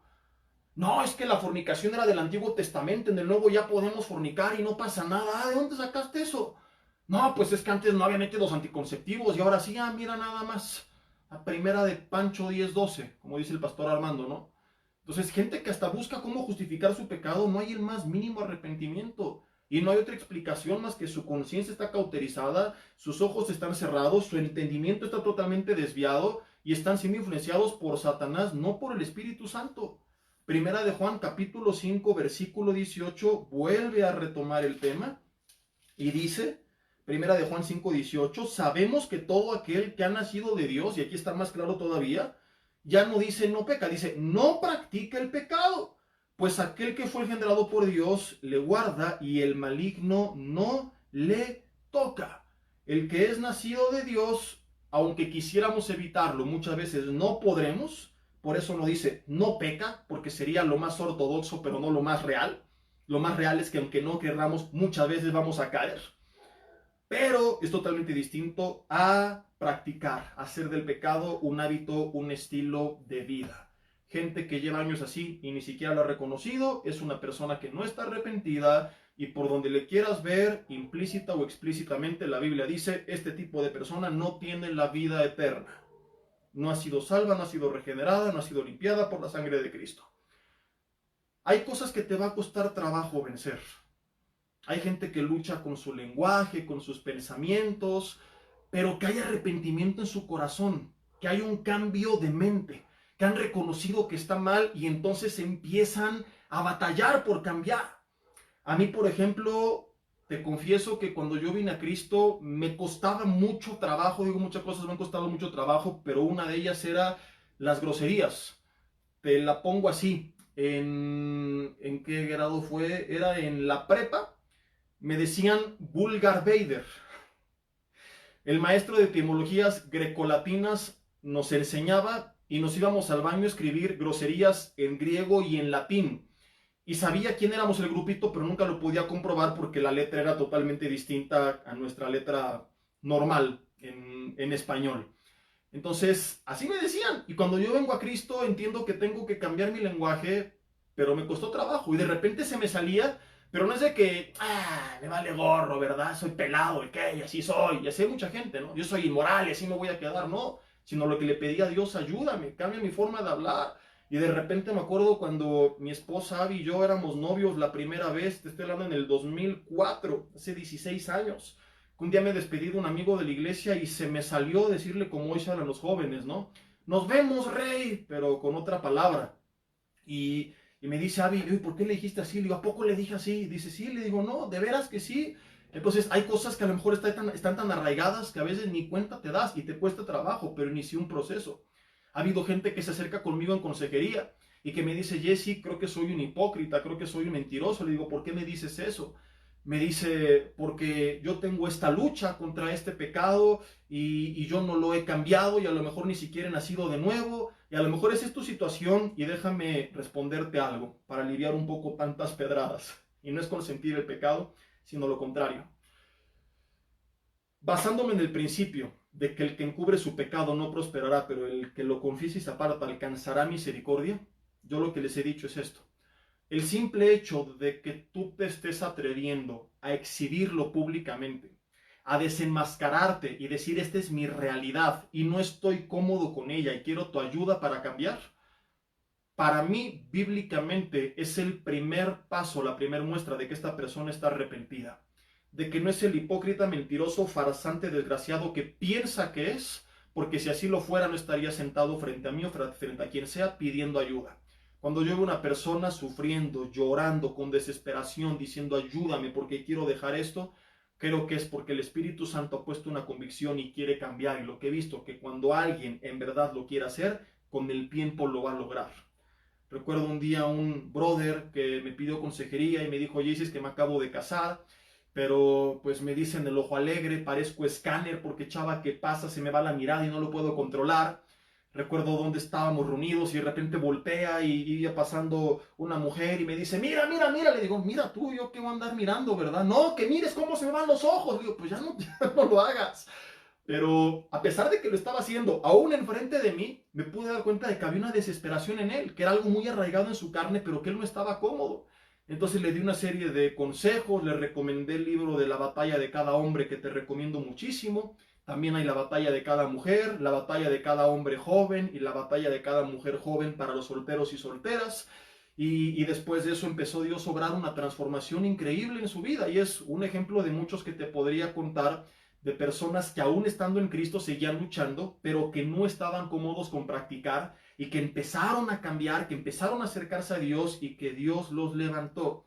No, es que la fornicación era del Antiguo Testamento, en el Nuevo ya podemos fornicar y no pasa nada. ¿De dónde sacaste eso? No, pues es que antes no había métodos anticonceptivos y ahora sí, mira nada más. La primera de Pancho 10:12, como dice el pastor Armando, ¿no? Entonces, gente que hasta busca cómo justificar su pecado, no hay el más mínimo arrepentimiento. Y no hay otra explicación más que su conciencia está cauterizada, sus ojos están cerrados, su entendimiento está totalmente desviado y están siendo influenciados por Satanás, no por el Espíritu Santo. Primera de Juan capítulo 5 versículo 18 vuelve a retomar el tema y dice, Primera de Juan 5, 18, sabemos que todo aquel que ha nacido de Dios, y aquí está más claro todavía, ya no dice no peca, dice no practica el pecado, pues aquel que fue engendrado por Dios le guarda y el maligno no le toca. El que es nacido de Dios, aunque quisiéramos evitarlo, muchas veces no podremos. Por eso no dice no peca, porque sería lo más ortodoxo, pero no lo más real. Lo más real es que aunque no querramos, muchas veces vamos a caer. Pero es totalmente distinto a practicar, hacer del pecado un hábito, un estilo de vida. Gente que lleva años así y ni siquiera lo ha reconocido, es una persona que no está arrepentida y por donde le quieras ver, implícita o explícitamente, la Biblia dice, este tipo de persona no tiene la vida eterna. No ha sido salva, no ha sido regenerada, no ha sido limpiada por la sangre de Cristo. Hay cosas que te va a costar trabajo vencer. Hay gente que lucha con su lenguaje, con sus pensamientos, pero que hay arrepentimiento en su corazón, que hay un cambio de mente, que han reconocido que está mal y entonces empiezan a batallar por cambiar. A mí, por ejemplo, te confieso que cuando yo vine a Cristo me costaba mucho trabajo, digo muchas cosas me han costado mucho trabajo, pero una de ellas era las groserías. Te la pongo así, ¿en qué grado fue? Era en la prepa. Me decían Vulgar Vader. El maestro de etimologías grecolatinas nos enseñaba y nos íbamos al baño a escribir groserías en griego y en latín. Y sabía quién éramos el grupito, pero nunca lo podía comprobar porque la letra era totalmente distinta a nuestra letra normal en español. Entonces, así me decían. Y cuando yo vengo a Cristo, entiendo que tengo que cambiar mi lenguaje, pero me costó trabajo. Y de repente se me salía. Pero no es de que, me vale gorro, ¿verdad? Soy pelado, ¿y qué? Y así soy. Y así hay mucha gente, ¿no? Yo soy inmoral y así me voy a quedar, no. Sino lo que le pedí a Dios, ayúdame, cambia mi forma de hablar. Y de repente me acuerdo cuando mi esposa Abby y yo éramos novios la primera vez, te estoy hablando en el 2004, hace 16 años. Un día me despedí de un amigo de la iglesia y se me salió decirle como hoy salen los jóvenes, ¿no? Nos vemos, rey, pero con otra palabra. Y me dice Abby, ¿por qué le dijiste así? Le digo, ¿a poco le dije así? Dice, sí, le digo, no, de veras que sí. Entonces hay cosas que a lo mejor están tan arraigadas que a veces ni cuenta te das y te cuesta trabajo, pero inicié un proceso. Ha habido gente que se acerca conmigo en consejería y que me dice, Jesse, creo que soy un hipócrita, creo que soy un mentiroso. Le digo, ¿por qué me dices eso? Me dice, porque yo tengo esta lucha contra este pecado y yo no lo he cambiado y a lo mejor ni siquiera he nacido de nuevo y a lo mejor esa es tu situación y déjame responderte algo para aliviar un poco tantas pedradas. Y no es consentir el pecado, sino lo contrario. Basándome en el principio de que el que encubre su pecado no prosperará, pero el que lo confiese y se aparta alcanzará misericordia, yo lo que les he dicho es esto. El simple hecho de que tú te estés atreviendo a exhibirlo públicamente, a desenmascararte y decir esta es mi realidad y no estoy cómodo con ella y quiero tu ayuda para cambiar, para mí bíblicamente es el primer paso, la primera muestra de que esta persona está arrepentida, de que no es el hipócrita, mentiroso, farsante, desgraciado que piensa que es, porque si así lo fuera no estaría sentado frente a mí o frente a quien sea pidiendo ayuda. Cuando yo veo una persona sufriendo, llorando, con desesperación, diciendo ayúdame porque quiero dejar esto, creo que es porque el Espíritu Santo ha puesto una convicción y quiere cambiar. Y lo que he visto, que cuando alguien en verdad lo quiere hacer, con el tiempo lo va a lograr. Recuerdo un día un brother que me pidió consejería y me dijo, Jesse, es que me acabo de casar, pero pues me dicen el ojo alegre, parezco escáner porque chava que pasa se me va la mirada y no lo puedo controlar. Recuerdo dónde estábamos reunidos y de repente voltea y iba pasando una mujer y me dice, mira, mira, mira. Le digo, mira tú, yo qué voy a andar mirando, ¿verdad? No, que mires cómo se me van los ojos. Le digo, pues ya no lo hagas. Pero a pesar de que lo estaba haciendo, aún enfrente de mí, me pude dar cuenta de que había una desesperación en él, que era algo muy arraigado en su carne, pero que él no estaba cómodo. Entonces le di una serie de consejos, le recomendé el libro de La batalla de cada hombre, que te recomiendo muchísimo. También hay la batalla de cada mujer, la batalla de cada hombre joven y la batalla de cada mujer joven para los solteros y solteras. Y después de eso empezó Dios a obrar una transformación increíble en su vida. Y es un ejemplo de muchos que te podría contar, de personas que aún estando en Cristo seguían luchando, pero que no estaban cómodos con practicar y que empezaron a cambiar, que empezaron a acercarse a Dios y que Dios los levantó.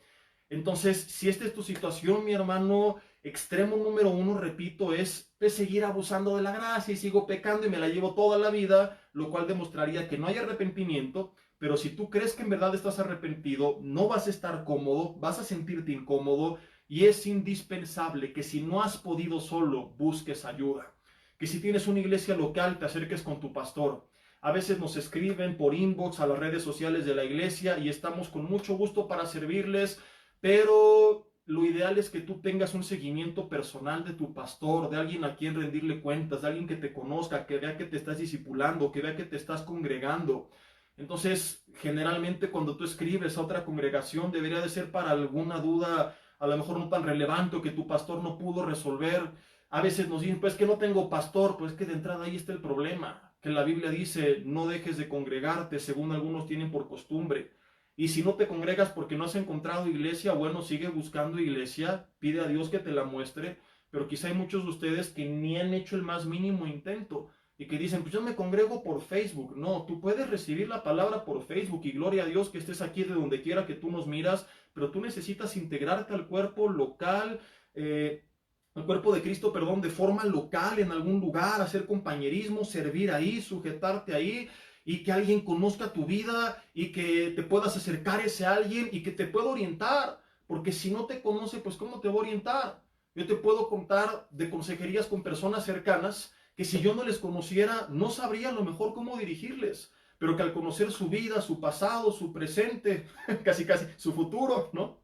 Entonces, si esta es tu situación, mi hermano, extremo número uno, repito, es seguir abusando de la gracia y sigo pecando y me la llevo toda la vida, lo cual demostraría que no hay arrepentimiento. Pero si tú crees que en verdad estás arrepentido, no vas a estar cómodo, vas a sentirte incómodo y es indispensable que si no has podido solo, busques ayuda. Que si tienes una iglesia local, te acerques con tu pastor. A veces nos escriben por inbox a las redes sociales de la iglesia y estamos con mucho gusto para servirles, pero lo ideal es que tú tengas un seguimiento personal de tu pastor, de alguien a quien rendirle cuentas, de alguien que te conozca, que vea que te estás discipulando, que vea que te estás congregando. Entonces, generalmente cuando tú escribes a otra congregación, debería de ser para alguna duda, a lo mejor no tan relevante o que tu pastor no pudo resolver. A veces nos dicen, pues que no tengo pastor, pues que de entrada ahí está el problema, que la Biblia dice, no dejes de congregarte, según algunos tienen por costumbre. Y si no te congregas porque no has encontrado iglesia, bueno, sigue buscando iglesia, pide a Dios que te la muestre, pero quizá hay muchos de ustedes que ni han hecho el más mínimo intento y que dicen, pues yo me congrego por Facebook. No, tú puedes recibir la palabra por Facebook y gloria a Dios que estés aquí de donde quiera que tú nos miras, pero tú necesitas integrarte al cuerpo local, al cuerpo de Cristo, perdón, de forma local en algún lugar, hacer compañerismo, servir ahí, sujetarte ahí y que alguien conozca tu vida y que te puedas acercar a ese alguien y que te pueda orientar, porque si no te conoce, pues ¿cómo te va a orientar? Yo te puedo contar de consejerías con personas cercanas que si yo no les conociera, no sabría a lo mejor cómo dirigirles, pero que al conocer su vida, su pasado, su presente, casi su futuro, ¿no?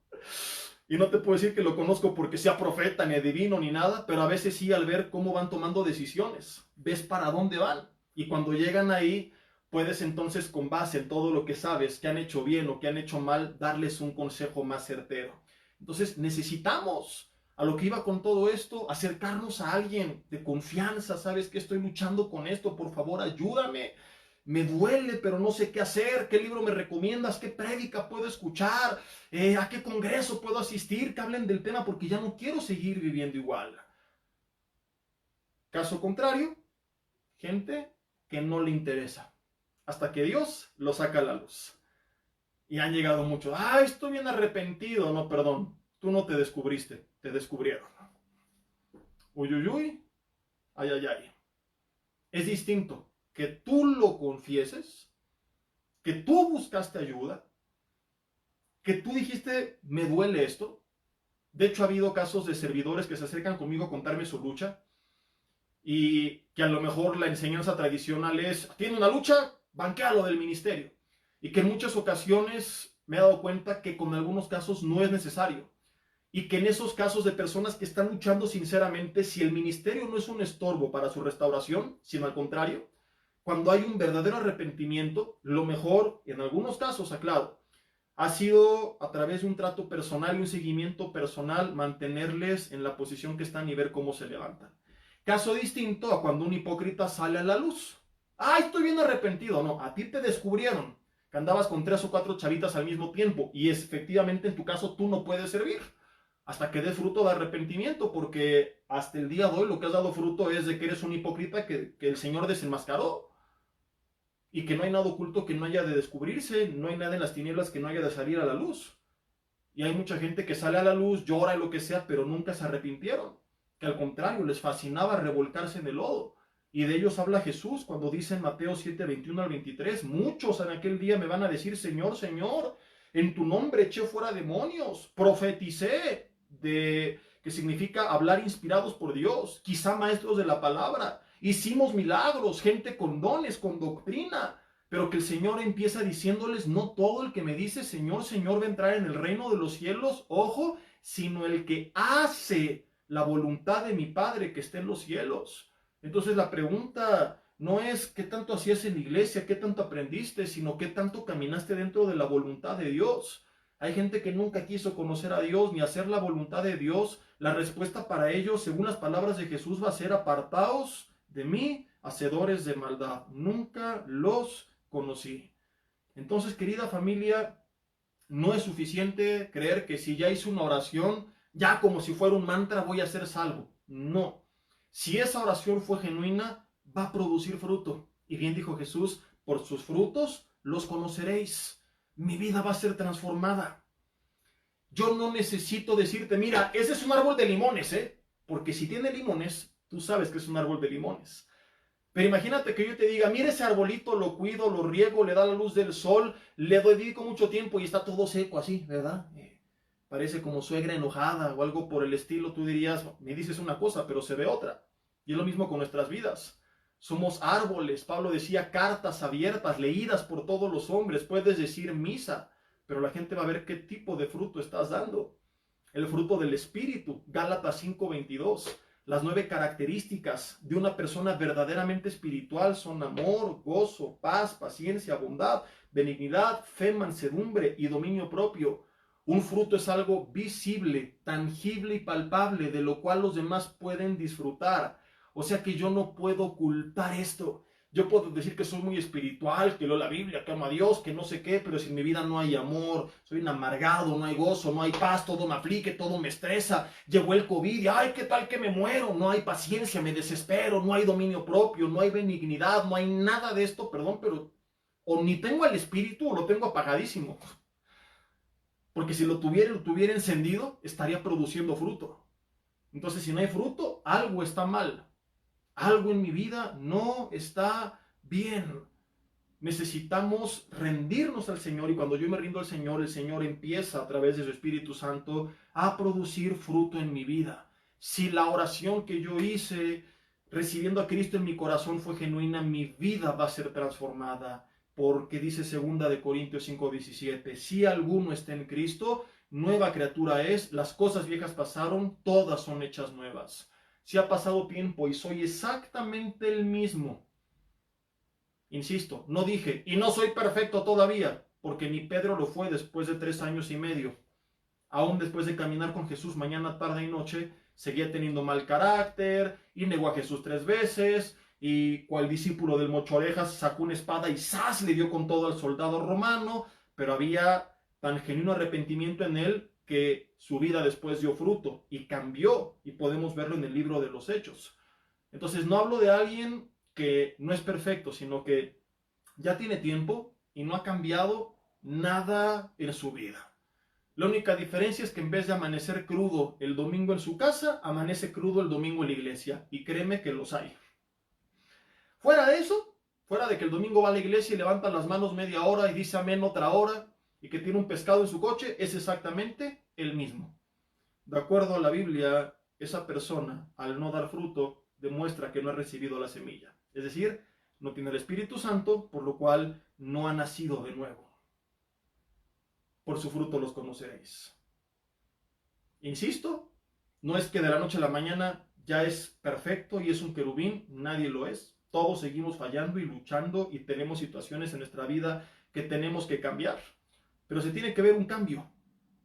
Y no te puedo decir que lo conozco porque sea profeta, ni adivino, ni nada, pero a veces sí al ver cómo van tomando decisiones, ves para dónde van. Y cuando llegan ahí, puedes entonces con base en todo lo que sabes, que han hecho bien o que han hecho mal, darles un consejo más certero. Entonces necesitamos, a lo que iba con todo esto, acercarnos a alguien de confianza. Sabes que estoy luchando con esto, por favor ayúdame, me duele pero no sé qué hacer, qué libro me recomiendas, qué prédica puedo escuchar, a qué congreso puedo asistir, que hablen del tema porque ya no quiero seguir viviendo igual. Caso contrario, gente que no le interesa, hasta que Dios lo saca a la luz. Y han llegado muchos, estoy bien arrepentido. No, perdón, tú no te descubriste, te descubrieron. Uy, uy, uy, ay, ay, ay. Es distinto que tú lo confieses, que tú buscaste ayuda, que tú dijiste, me duele esto. De hecho, ha habido casos de servidores que se acercan conmigo a contarme su lucha y que a lo mejor la enseñanza tradicional es, tiene una lucha, banquéalo del ministerio. Y que en muchas ocasiones me he dado cuenta que con algunos casos no es necesario. Y que en esos casos de personas que están luchando sinceramente, si el ministerio no es un estorbo para su restauración, sino al contrario, cuando hay un verdadero arrepentimiento, lo mejor, en algunos casos, aclaro, ha sido a través de un trato personal y un seguimiento personal mantenerles en la posición que están y ver cómo se levantan. Caso distinto a cuando un hipócrita sale a la luz. Estoy bien arrepentido. No, a ti te descubrieron que andabas con 3 o 4 chavitas al mismo tiempo y efectivamente en tu caso tú no puedes servir hasta que des fruto de arrepentimiento, porque hasta el día de hoy lo que has dado fruto es de que eres un hipócrita que el Señor desenmascaró y que no hay nada oculto que no haya de descubrirse, no hay nada en las tinieblas que no haya de salir a la luz. Y hay mucha gente que sale a la luz, llora y lo que sea, pero nunca se arrepintieron, que al contrario les fascinaba revolcarse en el lodo. Y de ellos habla Jesús cuando dice en Mateo 7, 21 al 23, muchos en aquel día me van a decir, Señor, Señor, en tu nombre eché fuera demonios, profeticé, que significa hablar inspirados por Dios, quizá maestros de la palabra, hicimos milagros, gente con dones, con doctrina, pero que el Señor empieza diciéndoles, no todo el que me dice Señor, Señor va a entrar en el reino de los cielos, ojo, sino el que hace la voluntad de mi Padre que está en los cielos. Entonces la pregunta no es qué tanto hacías en la iglesia, qué tanto aprendiste, sino qué tanto caminaste dentro de la voluntad de Dios. Hay gente que nunca quiso conocer a Dios ni hacer la voluntad de Dios. La respuesta para ellos, según las palabras de Jesús, va a ser: apartaos de mí, hacedores de maldad. Nunca los conocí. Entonces, querida familia, no es suficiente creer que si ya hice una oración, ya como si fuera un mantra voy a ser salvo. No. Si esa oración fue genuina, va a producir fruto. Y bien dijo Jesús: por sus frutos los conoceréis. Mi vida va a ser transformada. Yo no necesito decirte: mira, ese es un árbol de limones, porque si tiene limones, tú sabes que es un árbol de limones. Pero imagínate que yo te diga: mira, ese arbolito lo cuido, lo riego, le da la luz del sol, le dedico mucho tiempo y está todo seco así, ¿verdad? Parece como suegra enojada o algo por el estilo. Tú dirías: me dices una cosa, pero se ve otra. Y es lo mismo con nuestras vidas. Somos árboles. Pablo decía: cartas abiertas, leídas por todos los hombres. Puedes decir misa, pero la gente va a ver qué tipo de fruto estás dando. El fruto del Espíritu, Gálatas 5:22. Las 9 características de una persona verdaderamente espiritual son amor, gozo, paz, paciencia, bondad, benignidad, fe, mansedumbre y dominio propio. Un fruto es algo visible, tangible y palpable, de lo cual los demás pueden disfrutar. O sea que yo no puedo ocultar esto. Yo puedo decir que soy muy espiritual, que leo la Biblia, que amo a Dios, que no sé qué, pero si en mi vida no hay amor, soy un amargado, no hay gozo, no hay paz, todo me aflige, todo me estresa. Llegó el COVID y ¡ay, qué tal que me muero! No hay paciencia, me desespero, no hay dominio propio, no hay benignidad, no hay nada de esto, perdón, pero o ni tengo el espíritu o lo tengo apagadísimo. Porque si lo tuviera encendido, estaría produciendo fruto. Entonces, si no hay fruto, algo está mal. Algo en mi vida no está bien. Necesitamos rendirnos al Señor, y cuando yo me rindo al Señor, el Señor empieza a través de su Espíritu Santo a producir fruto en mi vida. Si la oración que yo hice recibiendo a Cristo en mi corazón fue genuina, mi vida va a ser transformada, porque dice 2 Corintios 5:17, si alguno está en Cristo, nueva criatura es, las cosas viejas pasaron, todas son hechas nuevas. Si ha pasado tiempo y soy exactamente el mismo, insisto, no dije, y no soy perfecto todavía, porque ni Pedro lo fue después de 3 años y medio. Aún después de caminar con Jesús mañana, tarde y noche, seguía teniendo mal carácter, y negó a Jesús 3 veces, y cual discípulo del mocho orejas sacó una espada y ¡zas!, le dio con todo al soldado romano, pero había tan genuino arrepentimiento en él que su vida después dio fruto y cambió, y podemos verlo en el libro de los Hechos. Entonces no hablo de alguien que no es perfecto, sino que ya tiene tiempo y no ha cambiado nada en su vida. La única diferencia es que en vez de amanecer crudo el domingo en su casa, amanece crudo el domingo en la iglesia. Y créeme que los hay. Fuera de eso, fuera de que el domingo va a la iglesia y levanta las manos media hora y dice amén otra hora, y que tiene un pescado en su coche, es exactamente el mismo. De acuerdo a la Biblia, esa persona, al no dar fruto, demuestra que no ha recibido la semilla. Es decir, no tiene el Espíritu Santo, por lo cual no ha nacido de nuevo. Por su fruto los conoceréis. Insisto, no es que de la noche a la mañana ya es perfecto y es un querubín, nadie lo es. Todos seguimos fallando y luchando y tenemos situaciones en nuestra vida que tenemos que cambiar. Pero se tiene que ver un cambio.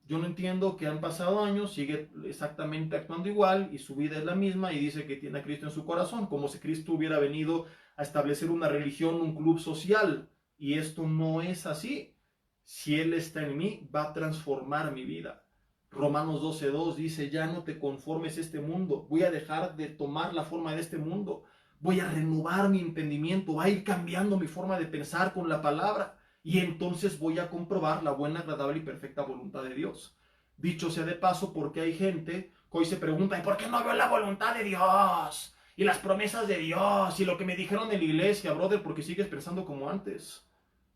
Yo no entiendo que han pasado años, sigue exactamente actuando igual y su vida es la misma y dice que tiene a Cristo en su corazón, como si Cristo hubiera venido a establecer una religión, un club social. Y esto no es así. Si Él está en mí, va a transformar mi vida. Romanos 12:2 dice: ya no te conformes a este mundo, voy a dejar de tomar la forma de este mundo, voy a renovar mi entendimiento, va a ir cambiando mi forma de pensar con la palabra, y entonces voy a comprobar la buena, agradable y perfecta voluntad de Dios. Dicho sea de paso, porque hay gente que hoy se pregunta: ¿y por qué no veo la voluntad de Dios? Y las promesas de Dios, y lo que me dijeron en la iglesia, brother, porque sigues pensando como antes.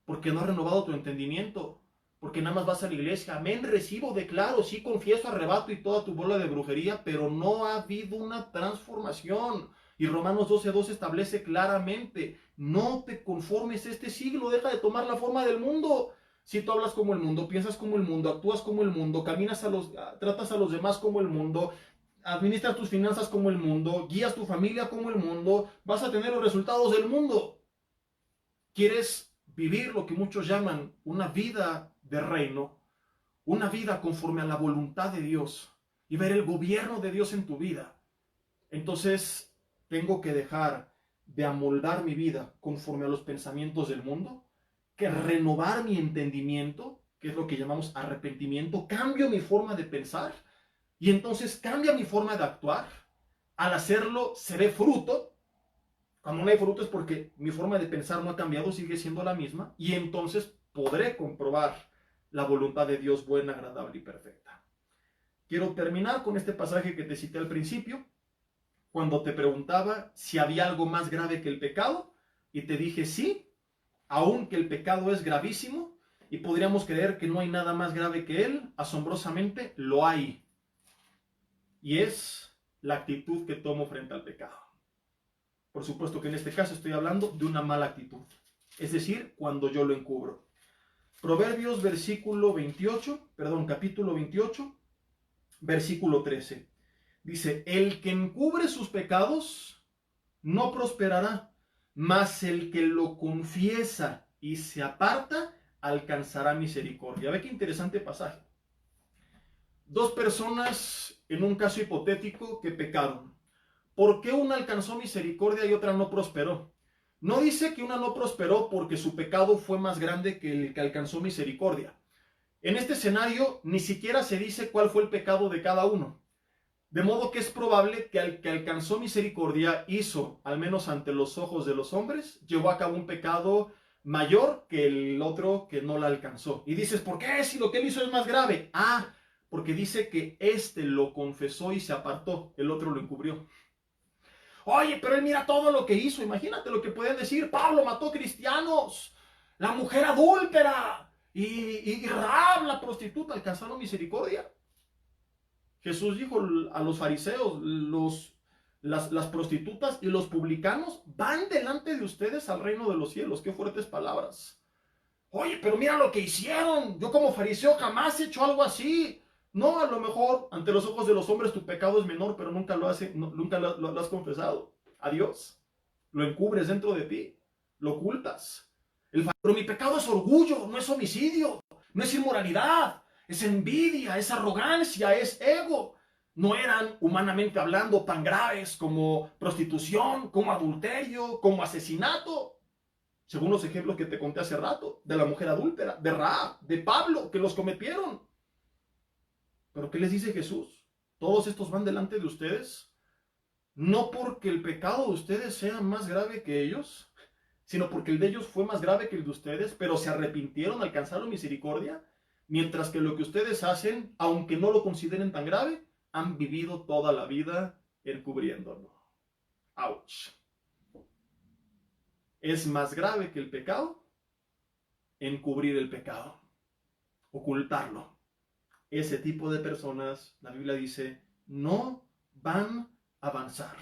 Porque no has renovado tu entendimiento, porque nada más vas a la iglesia, amén, recibo, declaro, sí, confieso, arrebato y toda tu bola de brujería, pero no ha habido una transformación. Y Romanos 12:2 establece claramente: no te conformes a este siglo, deja de tomar la forma del mundo. Si tú hablas como el mundo, piensas como el mundo, actúas como el mundo, tratas a los demás como el mundo, administras tus finanzas como el mundo, guías tu familia como el mundo, vas a tener los resultados del mundo. ¿Quieres vivir lo que muchos llaman una vida de reino? una vida conforme a la voluntad de Dios y ver el gobierno de Dios en tu vida, entonces tengo que dejar de amoldar mi vida conforme a los pensamientos del mundo, que renovar mi entendimiento, que es lo que llamamos arrepentimiento, cambio mi forma de pensar y entonces cambia mi forma de actuar. Al hacerlo se ve fruto. Cuando no hay fruto es porque mi forma de pensar no ha cambiado, sigue siendo la misma, y entonces podré comprobar la voluntad de Dios buena, agradable y perfecta. Quiero terminar con este pasaje que te cité al principio, cuando te preguntaba si había algo más grave que el pecado, y te dije sí, aunque el pecado es gravísimo, y podríamos creer que no hay nada más grave que él, asombrosamente lo hay. Y es la actitud que tomo frente al pecado. Por supuesto que en este caso estoy hablando de una mala actitud, es decir, cuando yo lo encubro. Proverbios capítulo 28, versículo 13. Dice, el que encubre sus pecados no prosperará, mas el que lo confiesa y se aparta alcanzará misericordia. Ve qué interesante pasaje. Dos personas en un caso hipotético que pecaron. ¿Por qué una alcanzó misericordia y otra no prosperó? No dice que una no prosperó porque su pecado fue más grande que el que alcanzó misericordia. En este escenario ni siquiera se dice cuál fue el pecado de cada uno. De modo que es probable que el que alcanzó misericordia hizo, al menos ante los ojos de los hombres, llevó a cabo un pecado mayor que el otro que no la alcanzó. Y dices, ¿por qué? Si lo que él hizo es más grave. Porque dice que este lo confesó y se apartó, el otro lo encubrió. Oye, pero él mira todo lo que hizo. Imagínate lo que pueden decir. Pablo mató cristianos. La mujer adúltera. Y Rahab, la prostituta, alcanzaron misericordia. Jesús dijo a los fariseos, las prostitutas y los publicanos van delante de ustedes al reino de los cielos. Qué fuertes palabras. Oye, pero mira lo que hicieron. Yo como fariseo jamás he hecho algo así. No, a lo mejor ante los ojos de los hombres tu pecado es menor, pero nunca lo has confesado a Dios. Lo encubres dentro de ti, lo ocultas. Pero mi pecado es orgullo, no es homicidio, no es inmoralidad, es envidia, es arrogancia, es ego. No eran, humanamente hablando, tan graves como prostitución, como adulterio, como asesinato. Según los ejemplos que te conté hace rato, de la mujer adúltera, de Rahab, de Pablo, que los cometieron. Pero ¿qué les dice Jesús? Todos estos van delante de ustedes, no porque el pecado de ustedes sea más grave que ellos, sino porque el de ellos fue más grave que el de ustedes, pero se arrepintieron, alcanzaron misericordia, mientras que lo que ustedes hacen, aunque no lo consideren tan grave, han vivido toda la vida encubriéndolo. ¡Auch! Es más grave que el pecado encubrir el pecado, ocultarlo. Ese tipo de personas, la Biblia dice, no van a avanzar.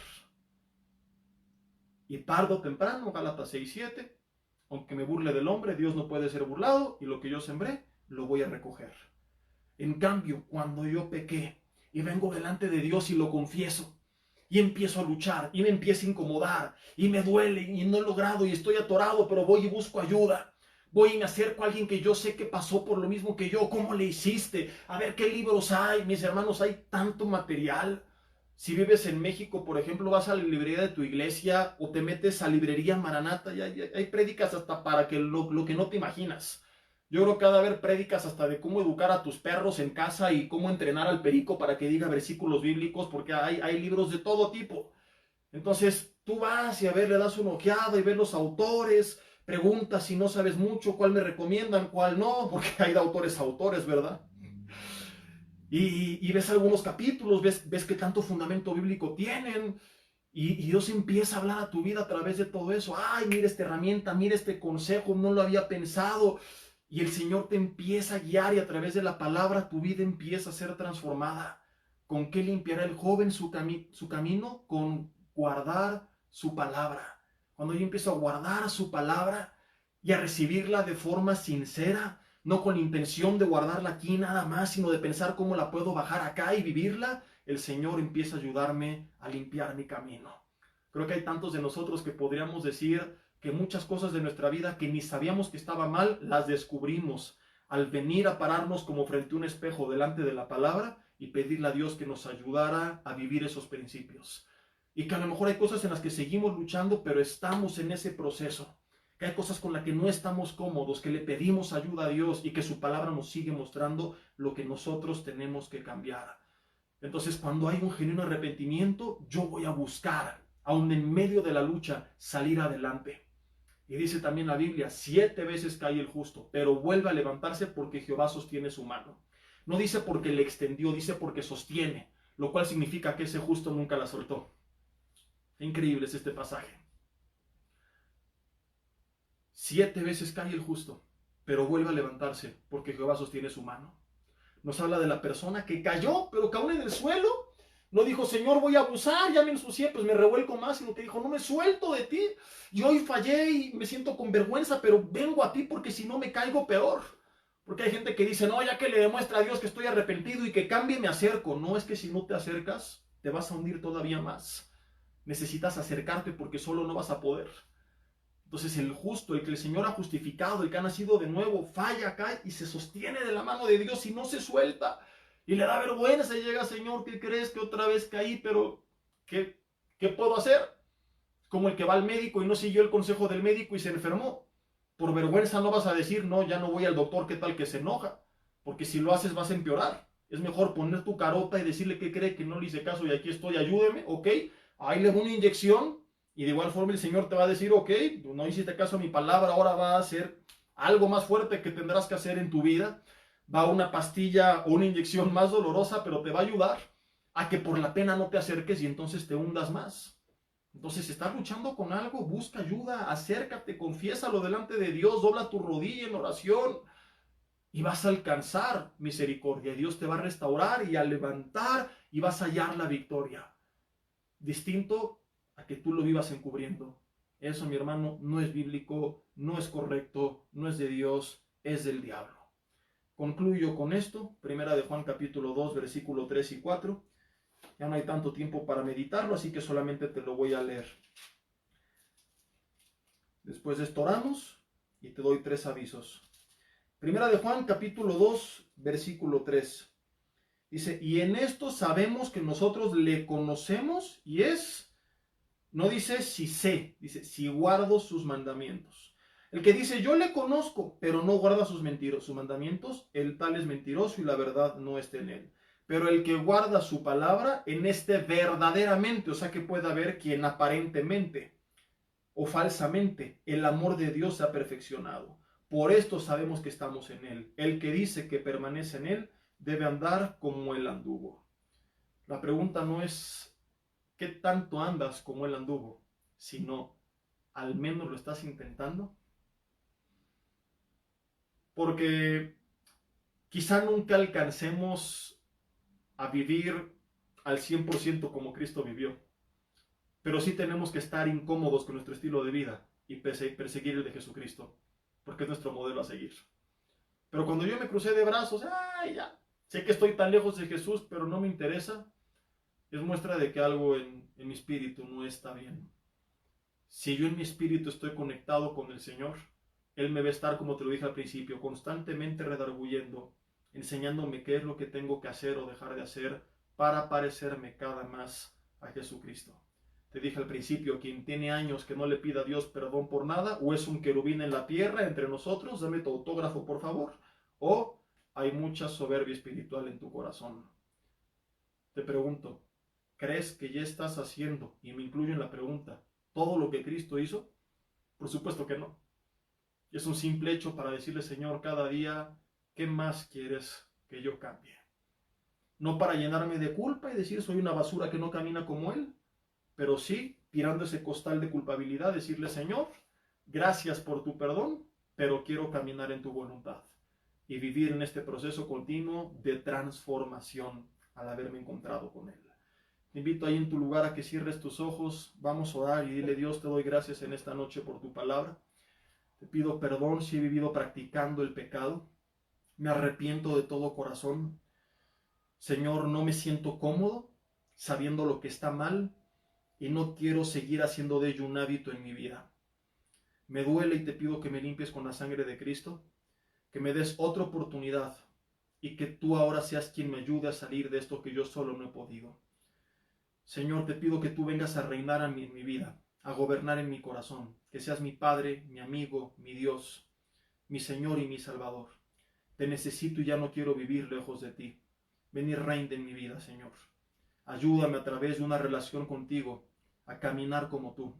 Y tarde o temprano, Gálatas 6:7, aunque me burle del hombre, Dios no puede ser burlado, y lo que yo sembré, lo voy a recoger. En cambio, cuando yo pequé y vengo delante de Dios y lo confieso, y empiezo a luchar, y me empiezo a incomodar, y me duele, y no he logrado, y estoy atorado, pero voy y busco ayuda. Voy y me acerco a alguien que yo sé que pasó por lo mismo que yo. ¿Cómo le hiciste? A ver qué libros hay. Mis hermanos, hay tanto material. Si vives en México, por ejemplo, vas a la librería de tu iglesia o te metes a librería Maranata y hay prédicas hasta para que lo que no te imaginas. Yo creo que ha de haber prédicas hasta de cómo educar a tus perros en casa y cómo entrenar al perico para que diga versículos bíblicos, porque hay libros de todo tipo. Entonces tú vas y a ver, le das una ojeada y ves los autores, preguntas si no sabes mucho, cuál me recomiendan, cuál no, porque hay de autores a autores, ¿verdad? Y ves algunos capítulos, ves qué tanto fundamento bíblico tienen, y Dios empieza a hablar a tu vida a través de todo eso. Ay, mira esta herramienta, mira este consejo, no lo había pensado. Y el Señor te empieza a guiar y a través de la palabra tu vida empieza a ser transformada. ¿Con qué limpiará el joven su camino? Con guardar su palabra. Cuando yo empiezo a guardar su palabra y a recibirla de forma sincera, no con intención de guardarla aquí nada más, sino de pensar cómo la puedo bajar acá y vivirla, el Señor empieza a ayudarme a limpiar mi camino. Creo que hay tantos de nosotros que podríamos decir que muchas cosas de nuestra vida que ni sabíamos que estaba mal, las descubrimos al venir a pararnos como frente a un espejo delante de la palabra y pedirle a Dios que nos ayudara a vivir esos principios. Y que a lo mejor hay cosas en las que seguimos luchando, pero estamos en ese proceso. Que hay cosas con las que no estamos cómodos, que le pedimos ayuda a Dios y que su palabra nos sigue mostrando lo que nosotros tenemos que cambiar. Entonces, cuando hay un genuino arrepentimiento, yo voy a buscar, aun en medio de la lucha, salir adelante. Y dice también la Biblia, 7 veces cae el justo, pero vuelve a levantarse porque Jehová sostiene su mano. No dice porque le extendió, dice porque sostiene, lo cual significa que ese justo nunca la soltó. Qué increíble es este pasaje. 7 veces cae el justo, pero vuelve a levantarse porque Jehová sostiene su mano. Nos habla de la persona que cayó, pero que aún en el suelo no dijo, Señor, voy a abusar, ya me ensucié, pues me revuelco más, sino que dijo, no me suelto de ti. Y hoy fallé y me siento con vergüenza, pero vengo a ti porque si no me caigo peor. Porque hay gente que dice, no, ya que le demuestra a Dios que estoy arrepentido y que cambie, me acerco. No, es que si no te acercas, te vas a hundir todavía más. Necesitas acercarte porque solo no vas a poder. Entonces el justo, el que el Señor ha justificado, el que ha nacido de nuevo, falla, cae y se sostiene de la mano de Dios y no se suelta. Y le da vergüenza y llega, Señor, ¿qué crees? Que otra vez caí, pero ¿qué puedo hacer? Como el que va al médico y no siguió el consejo del médico y se enfermó. Por vergüenza no vas a decir, no, ya no voy al doctor, ¿qué tal que se enoja? Porque si lo haces vas a empeorar. Es mejor poner tu carota y decirle que cree que no le hice caso y aquí estoy, ayúdeme, ok. Ahí le doy una inyección y de igual forma el Señor te va a decir, ok, no hiciste caso a mi palabra, ahora va a ser algo más fuerte que tendrás que hacer en tu vida. Va una pastilla o una inyección más dolorosa, pero te va a ayudar a que por la pena no te acerques y entonces te hundas más. Entonces, si estás luchando con algo, busca ayuda, acércate, confiésalo delante de Dios, dobla tu rodilla en oración y vas a alcanzar misericordia. Dios te va a restaurar y a levantar y vas a hallar la victoria. Distinto a que tú lo vivas encubriendo. Eso, mi hermano, no es bíblico, no es correcto, no es de Dios, es del diablo. Concluyo con esto, primera de Juan capítulo 2, versículo 3 y 4. Ya no hay tanto tiempo para meditarlo, así que solamente te lo voy a leer. Después de esto oramos y te doy 3 avisos. Primera de Juan capítulo 2, versículo 3. Dice, y en esto sabemos que nosotros le conocemos y es, no dice si sé, dice si guardo sus mandamientos. El que dice yo le conozco, pero no guarda sus mandamientos, el tal es mentiroso y la verdad no está en él. Pero el que guarda su palabra, en este verdaderamente, o sea que puede haber quien aparentemente o falsamente, el amor de Dios se ha perfeccionado. Por esto sabemos que estamos en él. El que dice que permanece en él, debe andar como él anduvo. La pregunta no es qué tanto andas como él anduvo, sino al menos lo estás intentando. Porque quizá nunca alcancemos a vivir al 100% como Cristo vivió. Pero sí tenemos que estar incómodos con nuestro estilo de vida y perseguir el de Jesucristo, porque es nuestro modelo a seguir. Pero cuando yo me crucé de brazos, ¡ay, ya! Sé que estoy tan lejos de Jesús, pero no me interesa. Es muestra de que algo en mi espíritu no está bien. Si yo en mi espíritu estoy conectado con el Señor, Él me va a estar, como te lo dije al principio, constantemente redarguyendo, enseñándome qué es lo que tengo que hacer o dejar de hacer para parecerme cada más a Jesucristo. Te dije al principio, quien tiene años que no le pida a Dios perdón por nada, o es un querubín en la tierra entre nosotros, dame tu autógrafo por favor, o hay mucha soberbia espiritual en tu corazón. Te pregunto, ¿crees que ya estás haciendo, y me incluyo en la pregunta, todo lo que Cristo hizo? Por supuesto que no. Es un simple hecho para decirle, Señor, cada día, ¿qué más quieres que yo cambie? No para llenarme de culpa y decir soy una basura que no camina como Él, pero sí, tirando ese costal de culpabilidad, decirle, Señor, gracias por tu perdón, pero quiero caminar en tu voluntad y vivir en este proceso continuo de transformación al haberme encontrado con Él. Te invito ahí en tu lugar a que cierres tus ojos, vamos a orar y dile, Dios, te doy gracias en esta noche por tu palabra. Te pido perdón si he vivido practicando el pecado. Me arrepiento de todo corazón. Señor, no me siento cómodo sabiendo lo que está mal y no quiero seguir haciendo de ello un hábito en mi vida. Me duele y te pido que me limpies con la sangre de Cristo. que me des otra oportunidad y que tú ahora seas quien me ayude a salir de esto que yo solo no he podido. Señor, te pido que tú vengas a reinar en mi vida, a gobernar en mi corazón, que seas mi Padre, mi amigo, mi Dios, mi Señor y mi Salvador. Te necesito y ya no quiero vivir lejos de ti. Ven y reina en mi vida, Señor. Ayúdame a través de una relación contigo a caminar como tú,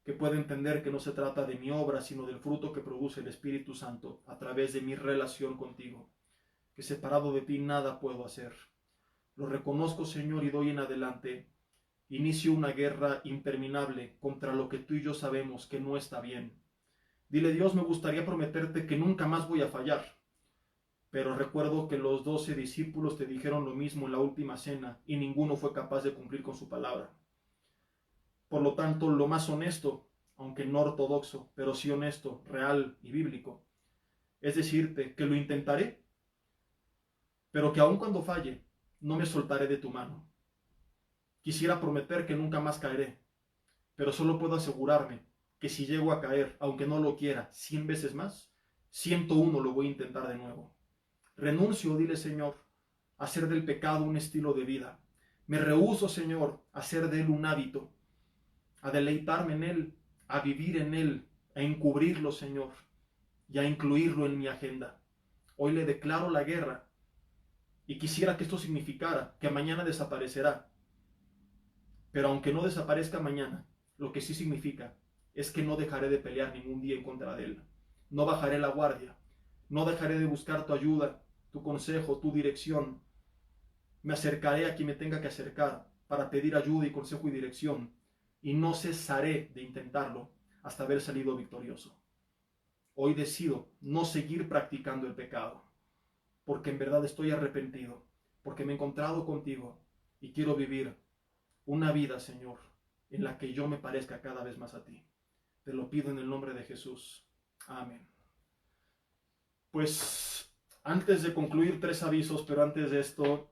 que pueda entender que no se trata de mi obra, sino del fruto que produce el Espíritu Santo a través de mi relación contigo, que separado de ti nada puedo hacer. Lo reconozco, Señor, y doy en adelante. Inicio una guerra interminable contra lo que tú y yo sabemos que no está bien. Dile, Dios, me gustaría prometerte que nunca más voy a fallar. Pero recuerdo que los 12 discípulos te dijeron lo mismo en la última cena y ninguno fue capaz de cumplir con su palabra. Por lo tanto, lo más honesto, aunque no ortodoxo, pero sí honesto, real y bíblico, es decirte que lo intentaré, pero que aun cuando falle, no me soltaré de tu mano. Quisiera prometer que nunca más caeré, pero solo puedo asegurarme que si llego a caer, aunque no lo quiera, 100 veces más, 101 lo voy a intentar de nuevo. Renuncio, dile, Señor, a hacer del pecado un estilo de vida. Me rehúso, Señor, a hacer de él un hábito, a deleitarme en él, a vivir en él, a encubrirlo, Señor, y a incluirlo en mi agenda. Hoy le declaro la guerra y quisiera que esto significara que mañana desaparecerá. Pero aunque no desaparezca mañana, lo que sí significa es que no dejaré de pelear ningún día en contra de él. No bajaré la guardia. No dejaré de buscar tu ayuda, tu consejo, tu dirección. Me acercaré a quien me tenga que acercar para pedir ayuda y consejo y dirección. Y no cesaré de intentarlo hasta haber salido victorioso. Hoy decido no seguir practicando el pecado, porque en verdad estoy arrepentido, porque me he encontrado contigo y quiero vivir una vida, Señor, en la que yo me parezca cada vez más a ti. Te lo pido en el nombre de Jesús. Amén. Pues antes de concluir, 3 avisos, pero antes de esto,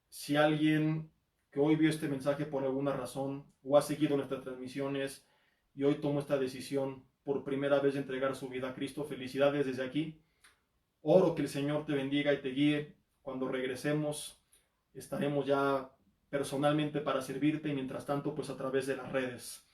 si alguien que hoy vio este mensaje por alguna razón o ha seguido nuestras transmisiones y hoy tomó esta decisión por primera vez de entregar su vida a Cristo, felicidades desde aquí. Oro que el Señor te bendiga y te guíe. Cuando regresemos estaremos ya personalmente para servirte y mientras tanto pues a través de las redes.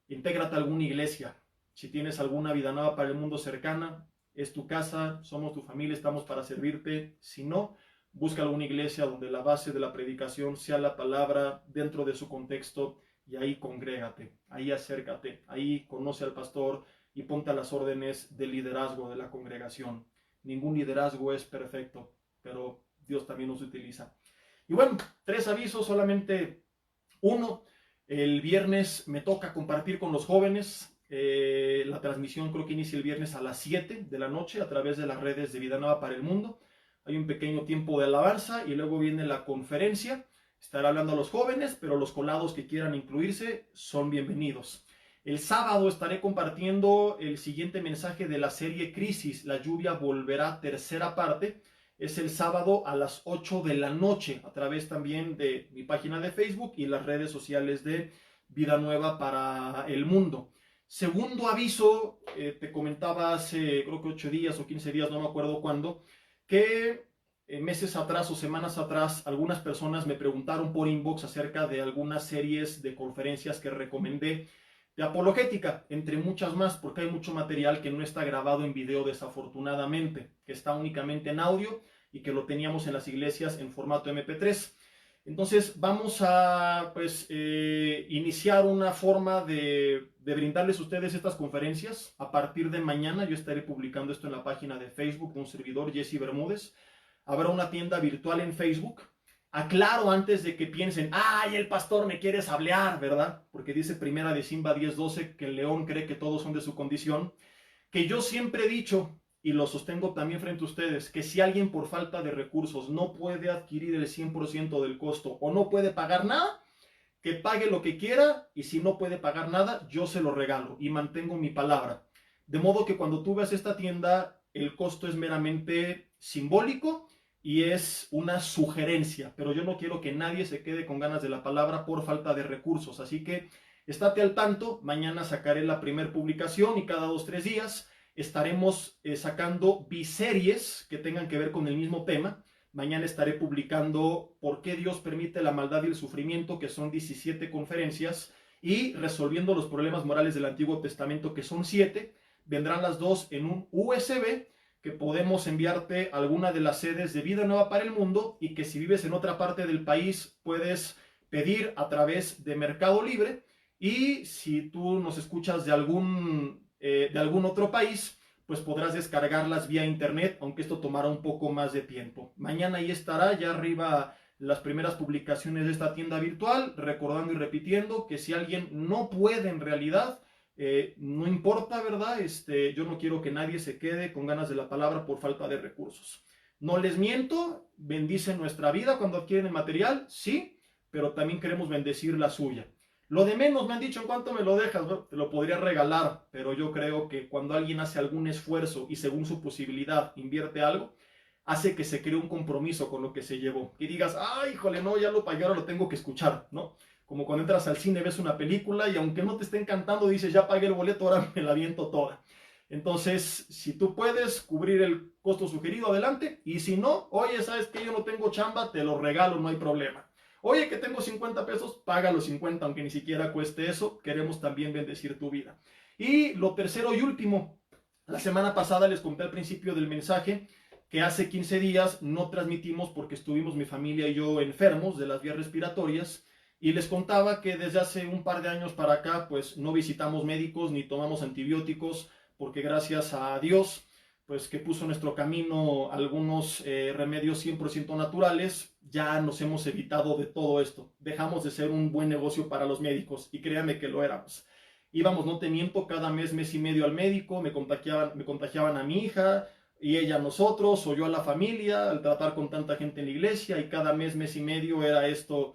Intégrate a alguna iglesia. Si tienes alguna vida nueva para el mundo cercana, es tu casa, somos tu familia, estamos para servirte. Si no, busca alguna iglesia donde la base de la predicación sea la palabra dentro de su contexto y ahí congrégate, ahí acércate, ahí conoce al pastor y ponte a las órdenes del liderazgo de la congregación. Ningún liderazgo es perfecto, pero Dios también nos utiliza. Y bueno, 3 avisos, solamente uno. El viernes me toca compartir con los jóvenes. La transmisión creo que inicia el viernes a las 7 de la noche a través de las redes de Vida Nueva para el Mundo. Hay un pequeño tiempo de alabanza y luego viene la conferencia. Estaré hablando a los jóvenes, pero los colados que quieran incluirse son bienvenidos. El sábado estaré compartiendo el siguiente mensaje de la serie Crisis. La lluvia volverá, tercera parte. Es el sábado a las 8 de la noche, a través también de mi página de Facebook y las redes sociales de Vida Nueva para el Mundo. Segundo aviso, te comentaba hace creo que 8 días o 15 días, no me acuerdo cuándo, que meses atrás o semanas atrás algunas personas me preguntaron por inbox acerca de algunas series de conferencias que recomendé de apologética, entre muchas más, porque hay mucho material que no está grabado en video desafortunadamente, que está únicamente en audio y que lo teníamos en las iglesias en formato MP3. Entonces vamos a iniciar una forma de brindarles a ustedes estas conferencias. A partir de mañana yo estaré publicando esto en la página de Facebook de un servidor, Jesse Bermúdez. Habrá una tienda virtual en Facebook. Aclaro antes de que piensen, ¡ay, el pastor me quiere sablear!, ¿verdad? Porque dice Primera de Simba 10:12 que el león cree que todos son de su condición. Que yo siempre he dicho, y lo sostengo también frente a ustedes, que si alguien por falta de recursos no puede adquirir el 100% del costo o no puede pagar nada, que pague lo que quiera, y si no puede pagar nada, yo se lo regalo y mantengo mi palabra. De modo que cuando tú veas esta tienda, el costo es meramente simbólico y es una sugerencia, pero yo no quiero que nadie se quede con ganas de la palabra por falta de recursos. Así que estate al tanto, mañana sacaré la primera publicación y cada 2-3 días estaremos sacando biseries que tengan que ver con el mismo tema. Mañana estaré publicando ¿Por qué Dios permite la maldad y el sufrimiento?, que son 17 conferencias, y Resolviendo los problemas morales del Antiguo Testamento, que son 7. Vendrán las dos en un USB que podemos enviarte a alguna de las sedes de Vida Nueva para el Mundo, y que si vives en otra parte del país puedes pedir a través de Mercado Libre. Y si tú nos escuchas de algún otro país, pues podrás descargarlas vía internet, aunque esto tomará un poco más de tiempo. Mañana ahí estará ya arriba las primeras publicaciones de esta tienda virtual, recordando y repitiendo que si alguien no puede en realidad, no importa, ¿verdad? Yo no quiero que nadie se quede con ganas de la palabra por falta de recursos. No les miento, bendicen nuestra vida cuando adquieren el material, sí, pero también queremos bendecir la suya. Lo de menos, me han dicho, ¿en cuánto me lo dejas? Bueno, te lo podría regalar, pero yo creo que cuando alguien hace algún esfuerzo y según su posibilidad invierte algo, hace que se cree un compromiso con lo que se llevó. Y digas, ay, híjole, no, ya lo pagué, ahora lo tengo que escuchar, ¿no? Como cuando entras al cine, ves una película y aunque no te esté encantando, dices, ya pagué el boleto, ahora me la aviento toda. Entonces, si tú puedes cubrir el costo sugerido, adelante. Y si no, oye, ¿sabes qué? Yo no tengo chamba, te lo regalo, no hay problema. Oye, que tengo 50 pesos, paga los 50, aunque ni siquiera cueste eso. Queremos también bendecir tu vida. Y lo tercero y último, la semana pasada les conté al principio del mensaje que hace 15 días no transmitimos porque estuvimos mi familia y yo enfermos de las vías respiratorias, y les contaba que desde hace un par de años para acá pues no visitamos médicos ni tomamos antibióticos, porque gracias a Dios pues que puso en nuestro camino algunos remedios 100% naturales, ya nos hemos evitado de todo esto. Dejamos de ser un buen negocio para los médicos, y créanme que lo éramos. Íbamos, no te miento, cada mes y medio al médico, me contagiaban a mi hija, y ella a nosotros, o yo a la familia, al tratar con tanta gente en la iglesia, y cada mes y medio era esto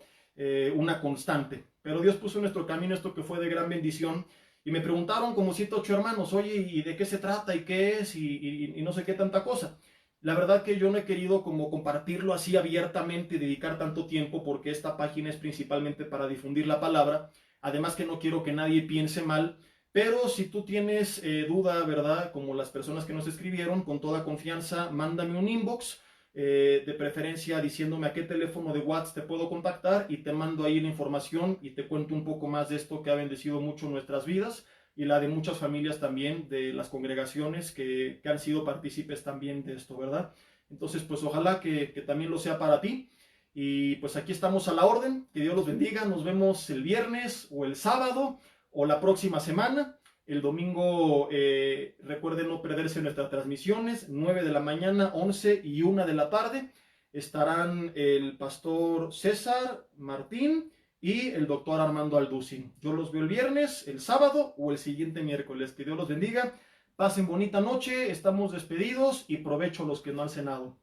una constante. Pero Dios puso en nuestro camino esto que fue de gran bendición. Y me preguntaron como 7 o 8 hermanos, oye, ¿y de qué se trata? ¿Y qué es? Y no sé qué tanta cosa. La verdad que yo no he querido como compartirlo así abiertamente y dedicar tanto tiempo, porque esta página es principalmente para difundir la palabra. Además que no quiero que nadie piense mal. Pero si tú tienes duda, ¿verdad? Como las personas que nos escribieron, con toda confianza, mándame un inbox. De preferencia diciéndome a qué teléfono de WhatsApp te puedo contactar, y te mando ahí la información y te cuento un poco más de esto que ha bendecido mucho nuestras vidas y la de muchas familias también de las congregaciones que han sido partícipes también de esto, ¿verdad? Entonces pues ojalá que también lo sea para ti, y pues aquí estamos a la orden. Que Dios los bendiga, nos vemos el viernes o el sábado o la próxima semana. El domingo recuerden no perderse nuestras transmisiones, 9 de la mañana, 11 y 1 de la tarde. Estarán el pastor César Martín y el doctor Armando Alducin. Yo los veo el viernes, el sábado o el siguiente miércoles. Que Dios los bendiga, pasen bonita noche, estamos despedidos y provecho los que no han cenado.